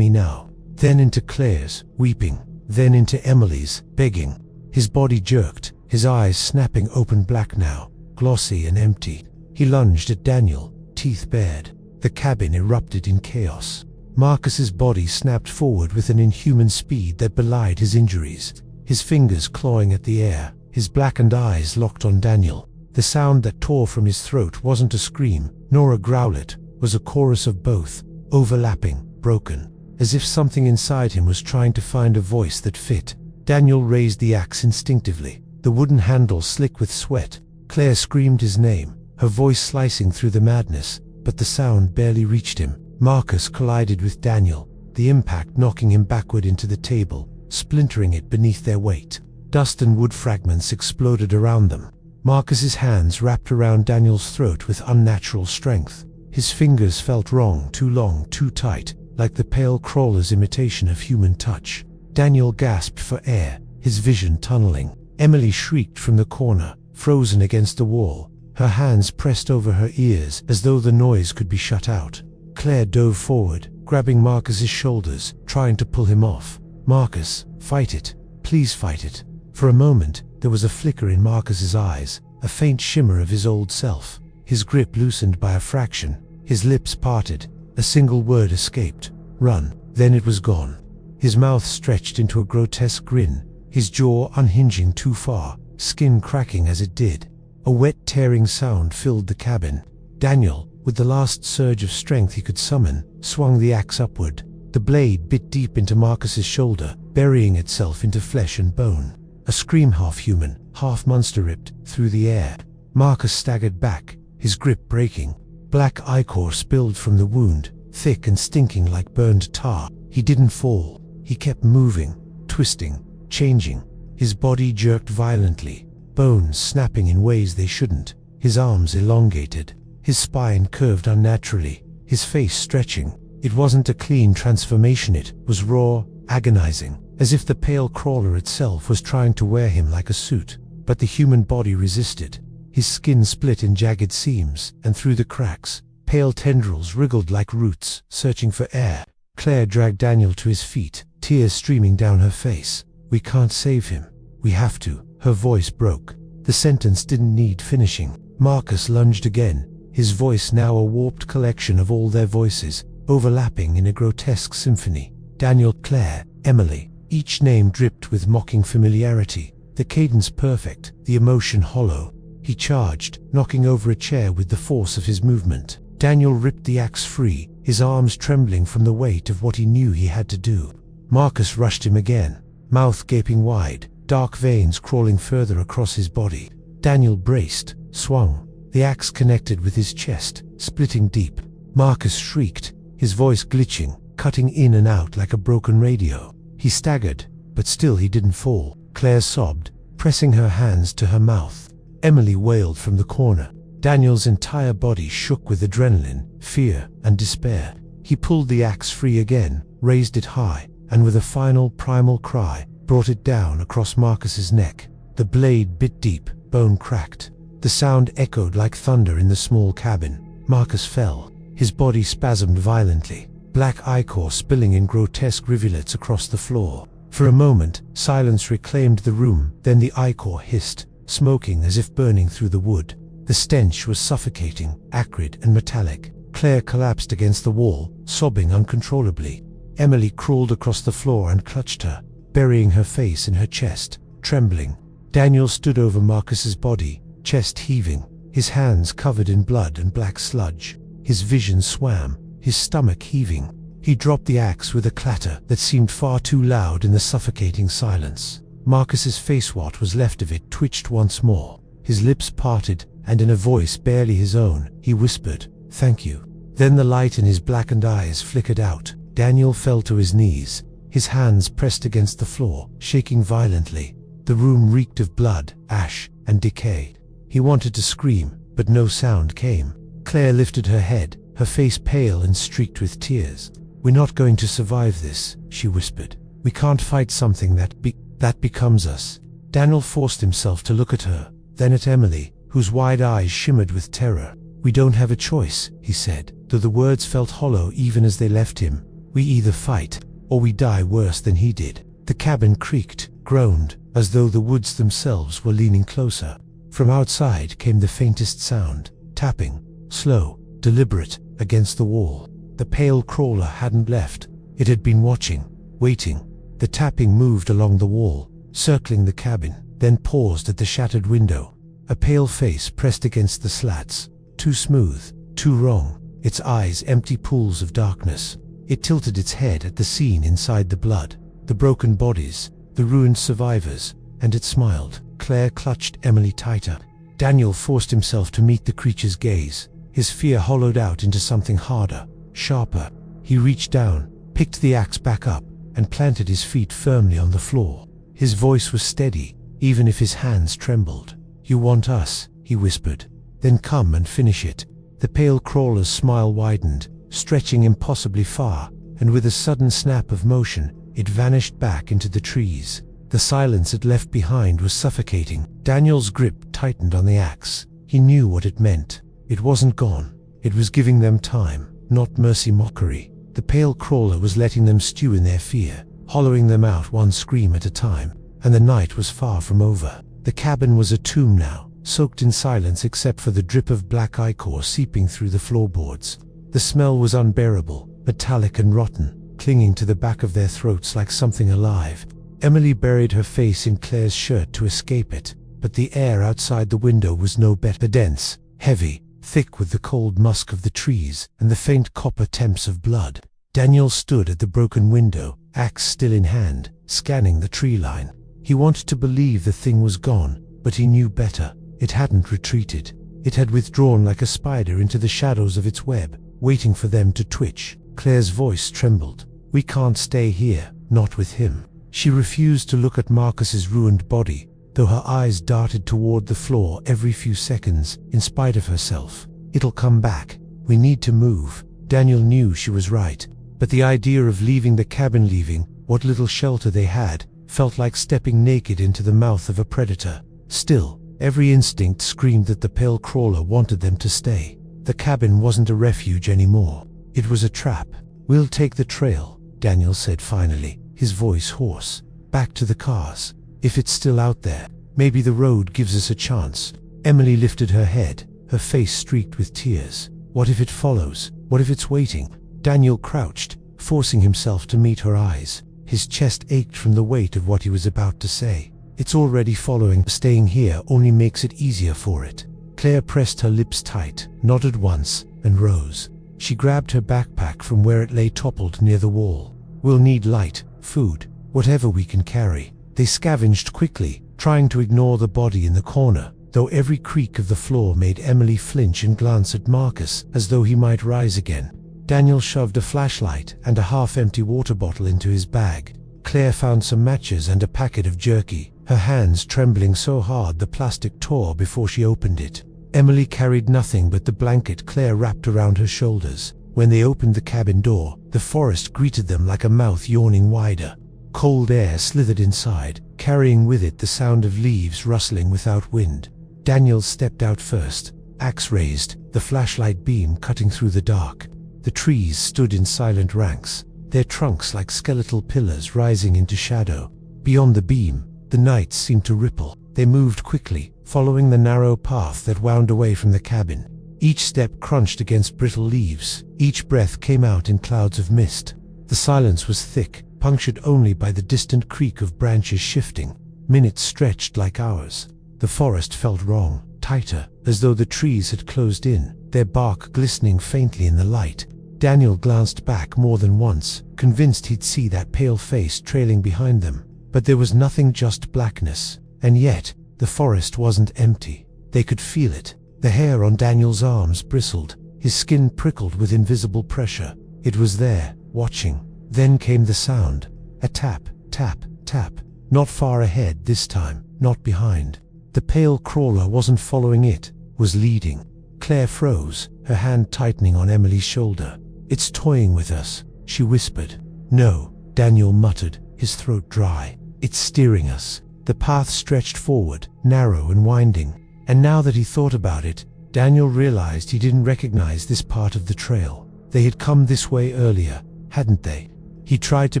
now." Then into Claire's, weeping, then into Emily's, begging. His body jerked, his eyes snapping open black now, glossy and empty. He lunged at Daniel, teeth bared. The cabin erupted in chaos. Marcus's body snapped forward with an inhuman speed that belied his injuries, his fingers clawing at the air, his blackened eyes locked on Daniel. The sound that tore from his throat wasn't a scream, nor a growlet, was a chorus of both, overlapping, broken, as if something inside him was trying to find a voice that fit. Daniel raised the axe instinctively, the wooden handle slick with sweat. Claire screamed his name, her voice slicing through the madness, but the sound barely reached him. Marcus collided with Daniel, the impact knocking him backward into the table, splintering it beneath their weight. Dust and wood fragments exploded around them. Marcus's hands wrapped around Daniel's throat with unnatural strength. His fingers felt wrong, too long, too tight, like the Plae Crawler's imitation of human touch. Daniel gasped for air, his vision tunneling. Emily shrieked from the corner, frozen against the wall, her hands pressed over her ears as though the noise could be shut out. Claire dove forward, grabbing Marcus's shoulders, trying to pull him off. "Marcus, fight it. Please fight it." For a moment, there was a flicker in Marcus's eyes, a faint shimmer of his old self. His grip loosened by a fraction, his lips parted, a single word escaped: "Run." Then it was gone. His mouth stretched into a grotesque grin, his jaw unhinging too far, skin cracking as it did. A wet, tearing sound filled the cabin. Daniel, with the last surge of strength he could summon, swung the axe upward. The blade bit deep into Marcus's shoulder, burying itself into flesh and bone. A scream, half human, half monster, ripped through the air. Marcus staggered back, his grip breaking. Black ichor spilled from the wound, thick and stinking like burned tar. He didn't fall. He kept moving, twisting, changing. His body jerked violently, bones snapping in ways they shouldn't, his arms elongated, his spine curved unnaturally, his face stretching. It wasn't a clean transformation, it was raw, agonizing, as if the Plae Crawler itself was trying to wear him like a suit. But the human body resisted. His skin split in jagged seams, and through the cracks, pale tendrils wriggled like roots, searching for air. Claire dragged Daniel to his feet, tears streaming down her face. "We can't save him. We have to." Her voice broke. The sentence didn't need finishing. Marcus lunged again, his voice now a warped collection of all their voices, overlapping in a grotesque symphony. Daniel, Claire, Emily, each name dripped with mocking familiarity, the cadence perfect, the emotion hollow. He charged, knocking over a chair with the force of his movement. Daniel ripped the axe free, his arms trembling from the weight of what he knew he had to do. Marcus rushed him again, mouth gaping wide, dark veins crawling further across his body. Daniel braced, swung. The axe connected with his chest, splitting deep. Marcus shrieked, his voice glitching, cutting in and out like a broken radio. He staggered, but still he didn't fall. Claire sobbed, pressing her hands to her mouth. Emily wailed from the corner. Daniel's entire body shook with adrenaline, fear, and despair. He pulled the axe free again, raised it high, and with a final primal cry, brought it down across Marcus's neck. The blade bit deep, bone cracked. The sound echoed like thunder in the small cabin. Marcus fell, his body spasmed violently, black ichor spilling in grotesque rivulets across the floor. For a moment, silence reclaimed the room, then the ichor hissed, smoking as if burning through the wood. The stench was suffocating, acrid and metallic. Claire collapsed against the wall, sobbing uncontrollably. Emily crawled across the floor and clutched her, burying her face in her chest, trembling. Daniel stood over Marcus's body, chest heaving, his hands covered in blood and black sludge. His vision swam, his stomach heaving. He dropped the axe with a clatter that seemed far too loud in the suffocating silence. Marcus's face, what was left of it, twitched once more. His lips parted, and in a voice barely his own, he whispered, "Thank you." Then the light in his blackened eyes flickered out. Daniel fell to his knees, his hands pressed against the floor, shaking violently. The room reeked of blood, ash, and decay. He wanted to scream, but no sound came. Claire lifted her head, her face pale and streaked with tears. "We're not going to survive this," she whispered. "We can't fight something that becomes us." Daniel forced himself to look at her, then at Emily, whose wide eyes shimmered with terror. "We don't have a choice," he said, though the words felt hollow even as they left him. "We either fight, or we die worse than he did." The cabin creaked, groaned, as though the woods themselves were leaning closer. From outside came the faintest sound, tapping, slow, deliberate, against the wall. The Plae Crawler hadn't left. It had been watching, waiting. The tapping moved along the wall, circling the cabin, then paused at the shattered window. A pale face pressed against the slats, too smooth, too wrong, its eyes empty pools of darkness. It tilted its head at the scene inside the blood, the broken bodies, the ruined survivors, and it smiled. Claire clutched Emily tighter. Daniel forced himself to meet the creature's gaze, his fear hollowed out into something harder, sharper. He reached down, picked the axe back up, and planted his feet firmly on the floor. His voice was steady, even if his hands trembled. "You want us," he whispered. "Then come and finish it." The Plae Crawler's smile widened, stretching impossibly far, and with a sudden snap of motion, It vanished back into the trees. The silence it left behind was suffocating. Daniel's grip tightened on the axe. He knew what it meant. It wasn't gone. It was giving them time, not mercy mockery. The pale crawler was letting them stew in their fear, hollowing them out one scream at a time. And the night was far from over. The cabin was a tomb now, soaked in silence except for the drip of black ichor seeping through the floorboards. The smell was unbearable, metallic and rotten, clinging to the back of their throats like something alive. Emily buried her face in Claire's shirt to escape it, but the air outside the window was no better. Dense, heavy, thick with the cold musk of the trees and the faint copper temps of blood. Daniel stood at the broken window, axe still in hand, scanning the tree line. He wanted to believe the thing was gone, but he knew better. It hadn't retreated. It had withdrawn like a spider into the shadows of its web, waiting for them to twitch. Claire's voice trembled. "We can't stay here, not with him." She refused to look at Marcus's ruined body, though her eyes darted toward the floor every few seconds, in spite of herself. "It'll come back. We need to move." Daniel knew she was right, but the idea of leaving the cabin, leaving what little shelter they had, felt like stepping naked into the mouth of a predator. Still, every instinct screamed that the pale crawler wanted them to stay. The cabin wasn't a refuge anymore. It was a trap. "We'll take the trail," Daniel said finally, his voice hoarse. "Back to the cars. If it's still out there, maybe the road gives us a chance." Emily lifted her head, her face streaked with tears. What if it follows? What if it's waiting? Daniel crouched, forcing himself to meet her eyes. His chest ached from the weight of what he was about to say. "It's already following. Staying here only makes it easier for it." Claire pressed her lips tight, nodded once, and rose. She grabbed her backpack from where it lay toppled near the wall. "We'll need light, food, whatever we can carry." They scavenged quickly, trying to ignore the body in the corner, though every creak of the floor made Emily flinch and glance at Marcus as though he might rise again. Daniel shoved a flashlight and a half-empty water bottle into his bag. Claire found some matches and a packet of jerky, her hands trembling so hard the plastic tore before she opened it. Emily carried nothing but the blanket Claire wrapped around her shoulders. When they opened the cabin door, the forest greeted them like a mouth yawning wider. Cold air slithered inside, carrying with it the sound of leaves rustling without wind. Daniel stepped out first, axe raised, the flashlight beam cutting through the dark. The trees stood in silent ranks, their trunks like skeletal pillars rising into shadow. Beyond the beam, the night seemed to ripple. They moved quickly, following the narrow path that wound away from the cabin. Each step crunched against brittle leaves. Each breath came out in clouds of mist. The silence was thick, punctured only by the distant creak of branches shifting. Minutes stretched like hours. The forest felt wrong, tighter, as though the trees had closed in, their bark glistening faintly in the light. Daniel glanced back more than once, convinced he'd see that pale face trailing behind them. But there was nothing, just blackness. And yet, the forest wasn't empty. They could feel it. The hair on Daniel's arms bristled, his skin prickled with invisible pressure. It was there, watching. Then came the sound. A tap, tap, tap. Not far ahead this time, not behind. The pale crawler wasn't following it, was leading. Claire froze, her hand tightening on Emily's shoulder. "It's toying with us," she whispered. "No," Daniel muttered, his throat dry. "It's steering us." The path stretched forward, narrow and winding. And now that he thought about it, Daniel realized he didn't recognize this part of the trail. They had come this way earlier, hadn't they? He tried to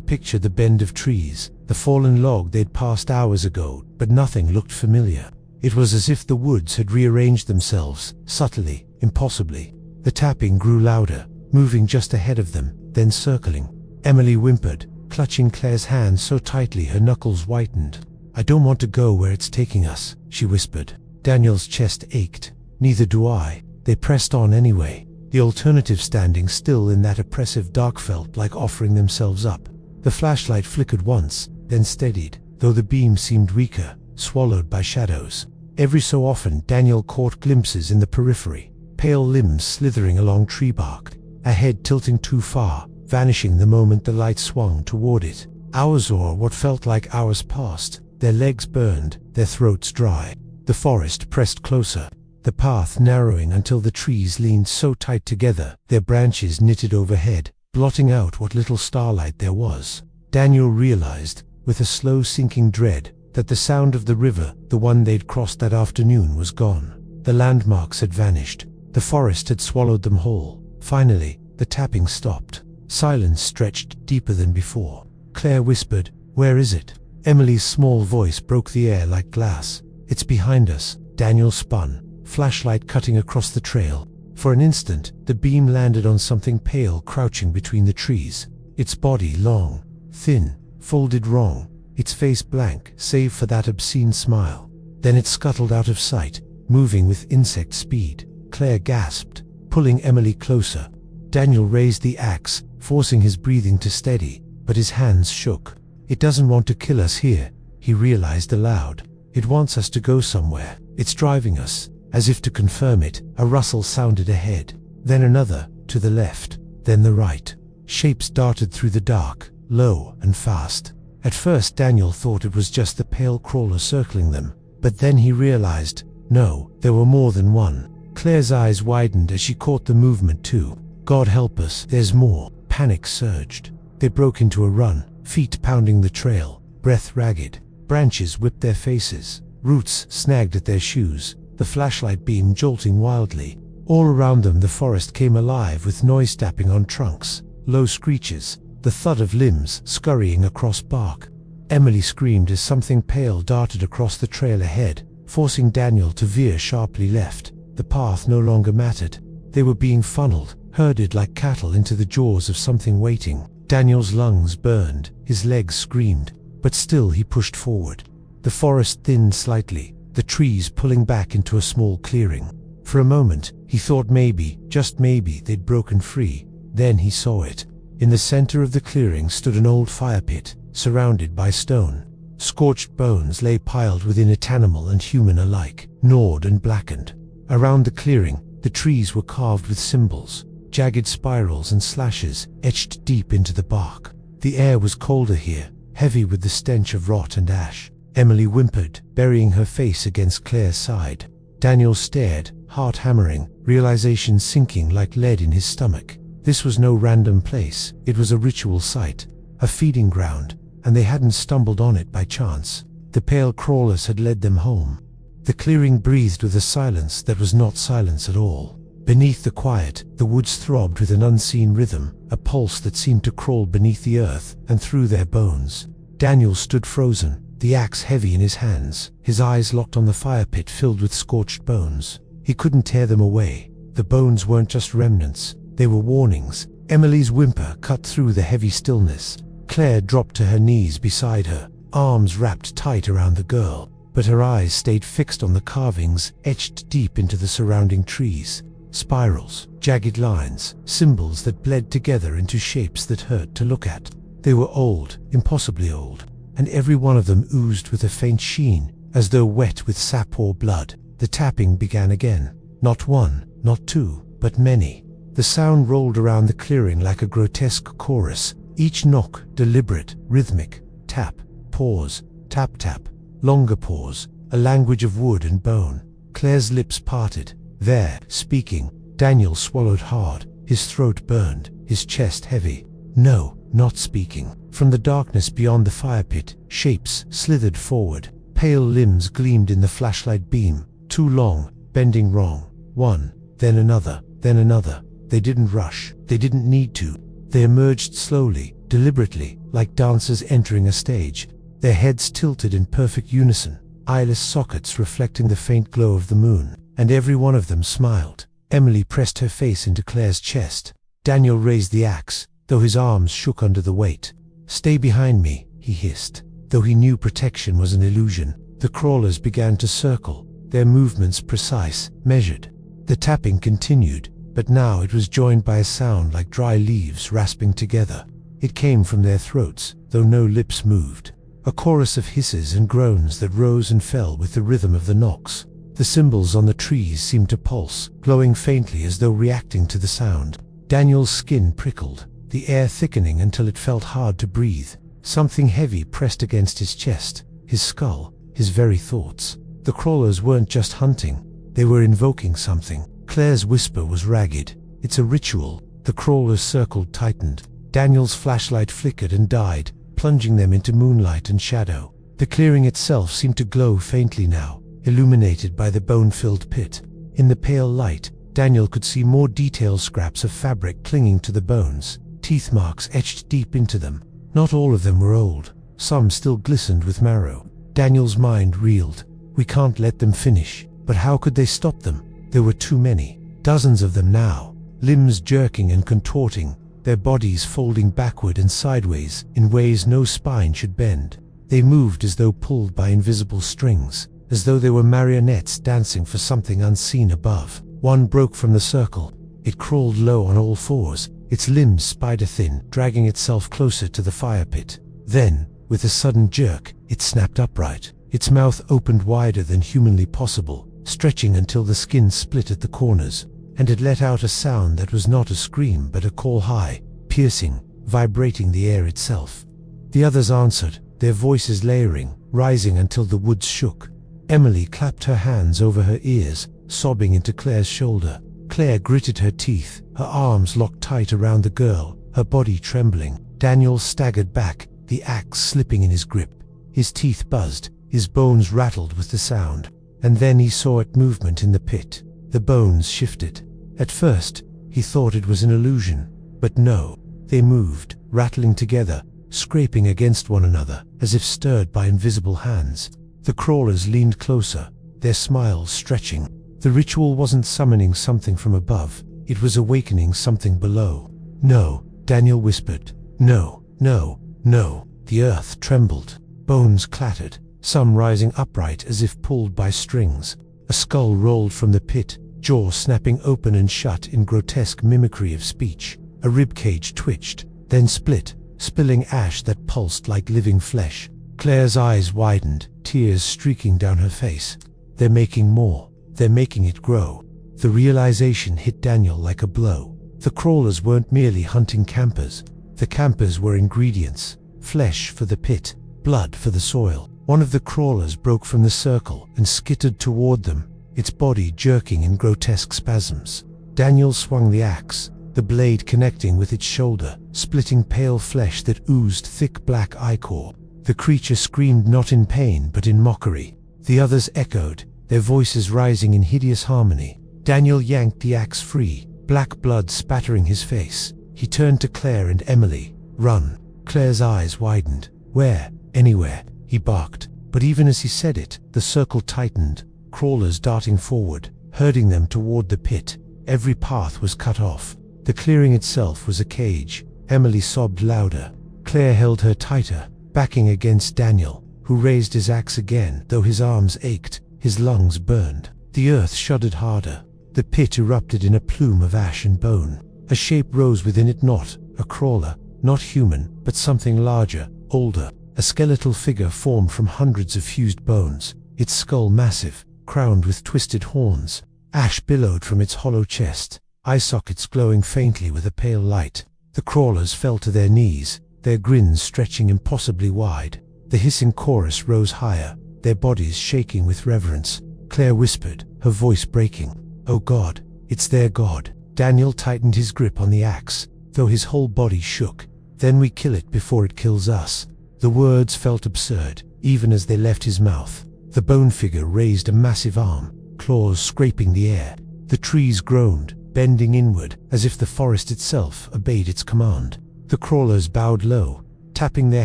picture the bend of trees, the fallen log they'd passed hours ago, but nothing looked familiar. It was as if the woods had rearranged themselves, subtly, impossibly. The tapping grew louder, moving just ahead of them, then circling. Emily whimpered, clutching Claire's hand so tightly her knuckles whitened. "I don't want to go where it's taking us," she whispered. Daniel's chest ached. "Neither do I." They pressed on anyway. The alternative, standing still in that oppressive dark, felt like offering themselves up. The flashlight flickered once, then steadied, though the beam seemed weaker, swallowed by shadows. Every so often Daniel caught glimpses in the periphery, pale limbs slithering along tree bark, a head tilting too far, vanishing the moment the light swung toward it. Hours, or what felt like hours, passed. Their legs burned, their throats dry. The forest pressed closer, the path narrowing until the trees leaned so tight together, their branches knitted overhead, blotting out what little starlight there was. Daniel realized, with a slow sinking dread, that the sound of the river, the one they'd crossed that afternoon, was gone. The landmarks had vanished. The forest had swallowed them whole. Finally, the tapping stopped. Silence stretched deeper than before. Claire whispered, "Where is it?" Emily's small voice broke the air like glass. "It's behind us." Daniel spun, flashlight cutting across the trail. For an instant, the beam landed on something pale crouching between the trees. Its body long, thin, folded wrong, its face blank save for that obscene smile. Then it scuttled out of sight, moving with insect speed. Claire gasped, pulling Emily closer. Daniel raised the axe, forcing his breathing to steady, but his hands shook. "It doesn't want to kill us here," he realized aloud. "It wants us to go somewhere. It's driving us." As if to confirm it, a rustle sounded ahead, then another, to the left, then the right. Shapes darted through the dark, low and fast. At first Daniel thought it was just the Plae Crawler circling them, but then he realized, no, there were more than one. Claire's eyes widened as she caught the movement too. "God help us, there's more." Panic surged. They broke into a run, feet pounding the trail, breath ragged. Branches whipped their faces, roots snagged at their shoes, the flashlight beam jolting wildly. All around them the forest came alive with noise tapping on trunks, low screeches, the thud of limbs scurrying across bark. Emily screamed as something pale darted across the trail ahead, forcing Daniel to veer sharply left. The path no longer mattered. They were being funneled, herded like cattle into the jaws of something waiting. Daniel's lungs burned, his legs screamed, but still he pushed forward. The forest thinned slightly, the trees pulling back into a small clearing. For a moment, he thought maybe, just maybe, they'd broken free. Then he saw it. In the center of the clearing stood an old fire pit, surrounded by stone. Scorched bones lay piled within it, animal and human alike, gnawed and blackened. Around the clearing, the trees were carved with symbols, jagged spirals and slashes etched deep into the bark. The air was colder here, heavy with the stench of rot and ash. Emily whimpered, burying her face against Claire's side. Daniel stared, heart hammering, realization sinking like lead in his stomach. This was no random place, it was a ritual site, a feeding ground, and they hadn't stumbled on it by chance. The Plae Crawlers had led them home. The clearing breathed with a silence that was not silence at all. Beneath the quiet, the woods throbbed with an unseen rhythm, a pulse that seemed to crawl beneath the earth and through their bones. Daniel stood frozen, the axe heavy in his hands, his eyes locked on the fire pit filled with scorched bones. He couldn't tear them away. The bones weren't just remnants, they were warnings. Emily's whimper cut through the heavy stillness. Claire dropped to her knees beside her, arms wrapped tight around the girl, but her eyes stayed fixed on the carvings etched deep into the surrounding trees. Spirals, jagged lines, symbols that bled together into shapes that hurt to look at. They were old, impossibly old, and every one of them oozed with a faint sheen, as though wet with sap or blood. The tapping began again. Not one, not two, but many. The sound rolled around the clearing like a grotesque chorus, each knock deliberate, rhythmic. Tap, pause, tap tap, longer pause, a language of wood and bone. Claire's lips parted. There, speaking. Daniel swallowed hard, his throat burned, his chest heavy. No, not speaking. From the darkness beyond the fire pit, shapes slithered forward. Pale limbs gleamed in the flashlight beam, too long, bending wrong. One, then another, then another. They didn't rush, they didn't need to. They emerged slowly, deliberately, like dancers entering a stage. Their heads tilted in perfect unison, eyeless sockets reflecting the faint glow of the moon. And every one of them smiled. Emily pressed her face into Claire's chest. Daniel raised the axe, though his arms shook under the weight. "Stay behind me," he hissed. Though he knew protection was an illusion, the crawlers began to circle, their movements precise, measured. The tapping continued, but now it was joined by a sound like dry leaves rasping together. It came from their throats, though no lips moved. A chorus of hisses and groans that rose and fell with the rhythm of the knocks. The symbols on the trees seemed to pulse, glowing faintly as though reacting to the sound. Daniel's skin prickled, the air thickening until it felt hard to breathe. Something heavy pressed against his chest, his skull, his very thoughts. The crawlers weren't just hunting, they were invoking something. Claire's whisper was ragged. "It's a ritual." The crawler's circle tightened. Daniel's flashlight flickered and died, plunging them into moonlight and shadow. The clearing itself seemed to glow faintly now, illuminated by the bone-filled pit. In the pale light, Daniel could see more detailed scraps of fabric clinging to the bones, teeth marks etched deep into them. Not all of them were old. Some still glistened with marrow. Daniel's mind reeled. We can't let them finish. But how could they stop them? There were too many. Dozens of them now, limbs jerking and contorting, their bodies folding backward and sideways in ways no spine should bend. They moved as though pulled by invisible strings, as though they were marionettes dancing for something unseen above. One broke from the circle. It crawled low on all fours, its limbs spider-thin, dragging itself closer to the fire pit. Then, with a sudden jerk, it snapped upright. Its mouth opened wider than humanly possible, stretching until the skin split at the corners, and it let out a sound that was not a scream but a call, high, piercing, vibrating the air itself. The others answered, their voices layering, rising until the woods shook. Emily clapped her hands over her ears, sobbing into Claire's shoulder. Claire gritted her teeth, her arms locked tight around the girl, her body trembling. Daniel staggered back, the axe slipping in his grip. His teeth buzzed, his bones rattled with the sound. And then he saw it movement in the pit. The bones shifted. At first, he thought it was an illusion. But no, they moved, rattling together, scraping against one another, as if stirred by invisible hands. The crawlers leaned closer, their smiles stretching. The ritual wasn't summoning something from above, it was awakening something below. No, Daniel whispered. No, no, no. The earth trembled. Bones clattered, some rising upright as if pulled by strings. A skull rolled from the pit, jaw snapping open and shut in grotesque mimicry of speech. A ribcage twitched, then split, spilling ash that pulsed like living flesh. Claire's eyes widened, tears streaking down her face. They're making more. They're making it grow. The realization hit Daniel like a blow. The crawlers weren't merely hunting campers. The campers were ingredients. Flesh for the pit, blood for the soil. One of the crawlers broke from the circle and skittered toward them, its body jerking in grotesque spasms. Daniel swung the axe, the blade connecting with its shoulder, splitting pale flesh that oozed thick black ichor. The creature screamed not in pain but in mockery. The others echoed, their voices rising in hideous harmony. Daniel yanked the axe free, black blood spattering his face. He turned to Claire and Emily. Run. Claire's eyes widened. Where? Anywhere, he barked. But even as he said it, the circle tightened, crawlers darting forward, herding them toward the pit. Every path was cut off. The clearing itself was a cage. Emily sobbed louder. Claire held her tighter, backing against Daniel, who raised his axe again, though his arms ached, his lungs burned. The earth shuddered harder. The pit erupted in a plume of ash and bone. A shape rose within it, not a crawler, not human, but something larger, older. A skeletal figure formed from hundreds of fused bones, its skull massive, crowned with twisted horns. Ash billowed from its hollow chest, eye sockets glowing faintly with a pale light. The crawlers fell to their knees, their grins stretching impossibly wide. The hissing chorus rose higher, their bodies shaking with reverence. Claire whispered, her voice breaking, "Oh God, it's their God." Daniel tightened his grip on the axe, though his whole body shook. Then we kill it before it kills us. The words felt absurd, even as they left his mouth. The bone figure raised a massive arm, claws scraping the air. The trees groaned, bending inward, as if the forest itself obeyed its command. The crawlers bowed low, tapping their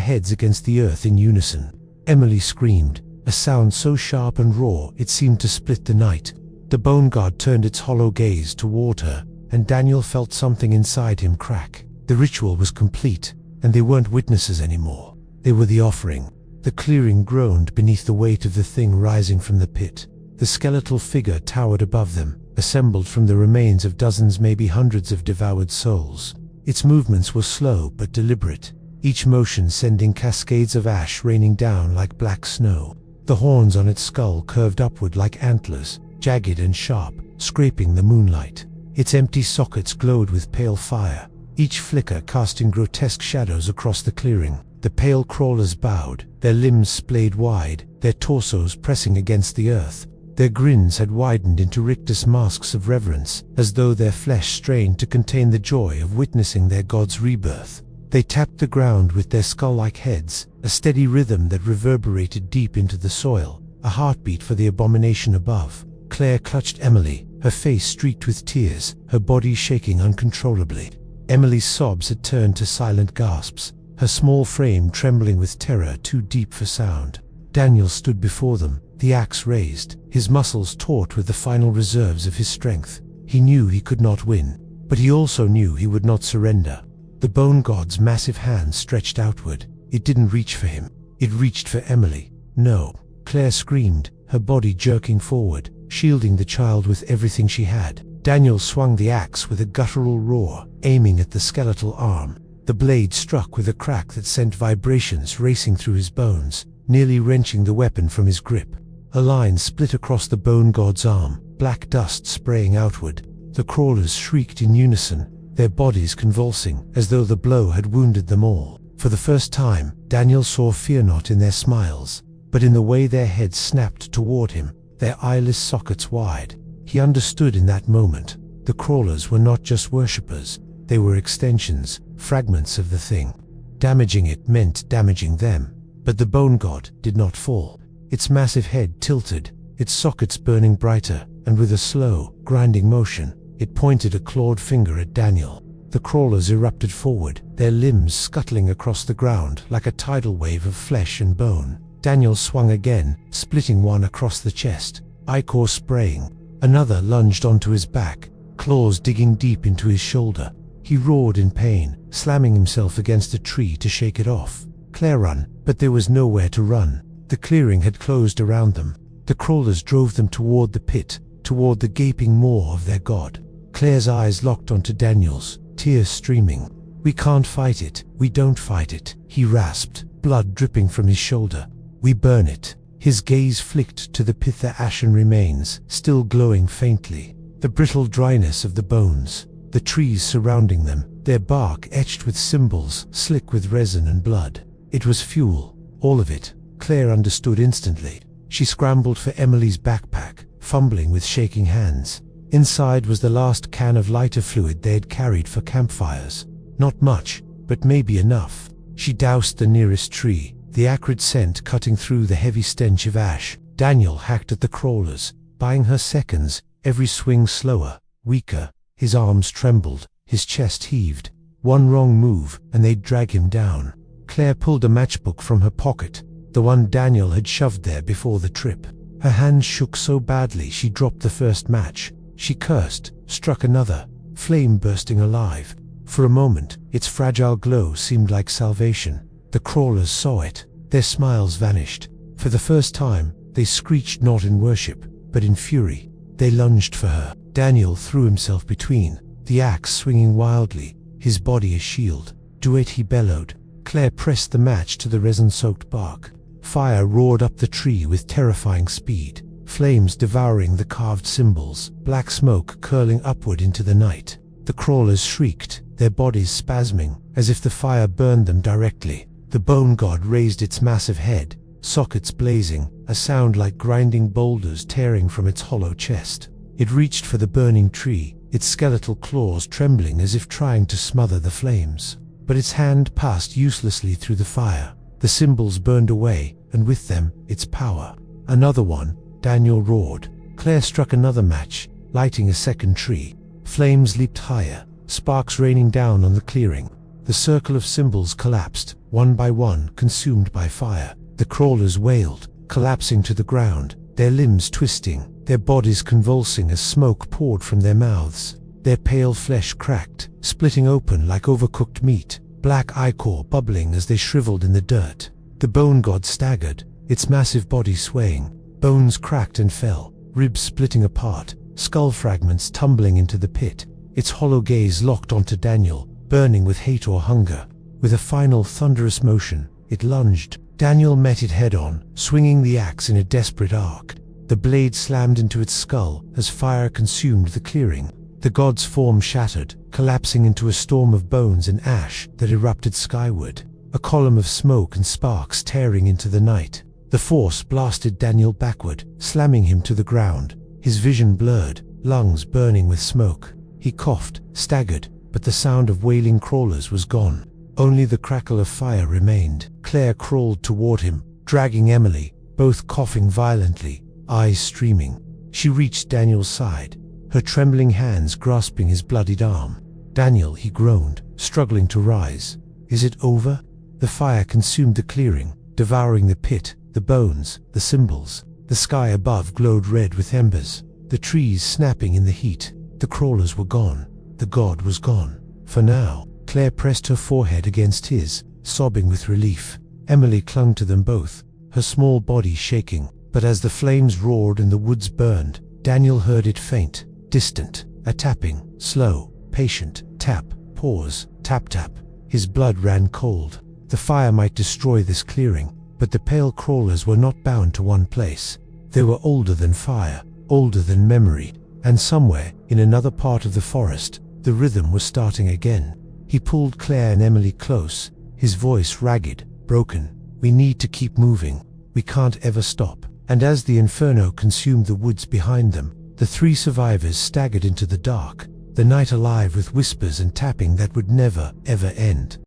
heads against the earth in unison. Emily screamed, a sound so sharp and raw it seemed to split the night. The bone god turned its hollow gaze toward her, and Daniel felt something inside him crack. The ritual was complete, and they weren't witnesses anymore. They were the offering. The clearing groaned beneath the weight of the thing rising from the pit. The skeletal figure towered above them, assembled from the remains of dozens, maybe hundreds of devoured souls. Its movements were slow but deliberate, each motion sending cascades of ash raining down like black snow. The horns on its skull curved upward like antlers, jagged and sharp, scraping the moonlight. Its empty sockets glowed with pale fire, each flicker casting grotesque shadows across the clearing. The pale crawlers bowed, their limbs splayed wide, their torsos pressing against the earth. Their grins had widened into rictus masks of reverence, as though their flesh strained to contain the joy of witnessing their god's rebirth. They tapped the ground with their skull-like heads, a steady rhythm that reverberated deep into the soil, a heartbeat for the abomination above. Claire clutched Emily, her face streaked with tears, her body shaking uncontrollably. Emily's sobs had turned to silent gasps, her small frame trembling with terror too deep for sound. Daniel stood before them, the axe raised, his muscles taut with the final reserves of his strength. He knew he could not win, but he also knew he would not surrender. The bone god's massive hand stretched outward. It didn't reach for him. It reached for Emily. No. Claire screamed, her body jerking forward, shielding the child with everything she had. Daniel swung the axe with a guttural roar, aiming at the skeletal arm. The blade struck with a crack that sent vibrations racing through his bones, nearly wrenching the weapon from his grip. A line split across the bone god's arm, black dust spraying outward. The crawlers shrieked in unison, their bodies convulsing, as though the blow had wounded them all. For the first time, Daniel saw fear not in their smiles, but in the way their heads snapped toward him, their eyeless sockets wide. He understood in that moment. The crawlers were not just worshippers, they were extensions, fragments of the thing. Damaging it meant damaging them. But the bone god did not fall. Its massive head tilted, its sockets burning brighter, and with a slow, grinding motion, it pointed a clawed finger at Daniel. The crawlers erupted forward, their limbs scuttling across the ground like a tidal wave of flesh and bone. Daniel swung again, splitting one across the chest, ichor spraying. Another lunged onto his back, claws digging deep into his shoulder. He roared in pain, slamming himself against a tree to shake it off. Claire ran, but there was nowhere to run. The clearing had closed around them. The crawlers drove them toward the pit, toward the gaping maw of their god. Claire's eyes locked onto Daniel's, tears streaming. "We can't fight it, we don't fight it," he rasped, blood dripping from his shoulder. "We burn it." His gaze flicked to the pit, their ashen remains, still glowing faintly. The brittle dryness of the bones, the trees surrounding them, their bark etched with symbols, slick with resin and blood. It was fuel, all of it. Claire understood instantly. She scrambled for Emily's backpack, fumbling with shaking hands. Inside was the last can of lighter fluid they had carried for campfires. Not much, but maybe enough. She doused the nearest tree, the acrid scent cutting through the heavy stench of ash. Daniel hacked at the crawlers, buying her seconds, every swing slower, weaker. His arms trembled, his chest heaved. One wrong move, and they'd drag him down. Claire pulled a matchbook from her pocket, the one Daniel had shoved there before the trip. Her hand shook so badly she dropped the first match. She cursed, struck another, flame bursting alive. For a moment, its fragile glow seemed like salvation. The crawlers saw it. Their smiles vanished. For the first time, they screeched not in worship, but in fury. They lunged for her. Daniel threw himself between, the axe swinging wildly, his body a shield. "Do it," he bellowed. Claire pressed the match to the resin-soaked bark. Fire roared up the tree with terrifying speed, flames devouring the carved symbols, black smoke curling upward into the night. The crawlers shrieked, their bodies spasming, as if the fire burned them directly. The bone god raised its massive head, sockets blazing, a sound like grinding boulders tearing from its hollow chest. It reached for the burning tree, its skeletal claws trembling as if trying to smother the flames. But its hand passed uselessly through the fire. The symbols burned away, and with them, its power. "Another one," Daniel roared. Claire struck another match, lighting a second tree. Flames leaped higher, sparks raining down on the clearing. The circle of symbols collapsed, one by one, consumed by fire. The crawlers wailed, collapsing to the ground, their limbs twisting, their bodies convulsing as smoke poured from their mouths. Their pale flesh cracked, splitting open like overcooked meat, black ichor bubbling as they shriveled in the dirt. The bone god staggered, its massive body swaying. Bones cracked and fell, ribs splitting apart, skull fragments tumbling into the pit. Its hollow gaze locked onto Daniel, burning with hate or hunger. With a final thunderous motion, it lunged. Daniel met it head-on, swinging the axe in a desperate arc. The blade slammed into its skull as fire consumed the clearing. The god's form shattered, collapsing into a storm of bones and ash that erupted skyward, a column of smoke and sparks tearing into the night. The force blasted Daniel backward, slamming him to the ground, his vision blurred, lungs burning with smoke. He coughed, staggered, but the sound of wailing crawlers was gone. Only the crackle of fire remained. Claire crawled toward him, dragging Emily, both coughing violently, eyes streaming. She reached Daniel's side, her trembling hands grasping his bloodied arm. "Daniel," he groaned, struggling to rise. "Is it over?" The fire consumed the clearing, devouring the pit, the bones, the symbols. The sky above glowed red with embers, the trees snapping in the heat. The crawlers were gone. The god was gone. For now. Claire pressed her forehead against his, sobbing with relief. Emily clung to them both, her small body shaking. But as the flames roared and the woods burned, Daniel heard it faint, distant, a tapping, slow, patient, tap, pause, tap tap. His blood ran cold. The fire might destroy this clearing, but the pale crawlers were not bound to one place. They were older than fire, older than memory, and somewhere, in another part of the forest, the rhythm was starting again. He pulled Claire and Emily close, his voice ragged, broken. "We need to keep moving. We can't ever stop." And as the inferno consumed the woods behind them, the three survivors staggered into the dark, the night alive with whispers and tapping that would never, ever end.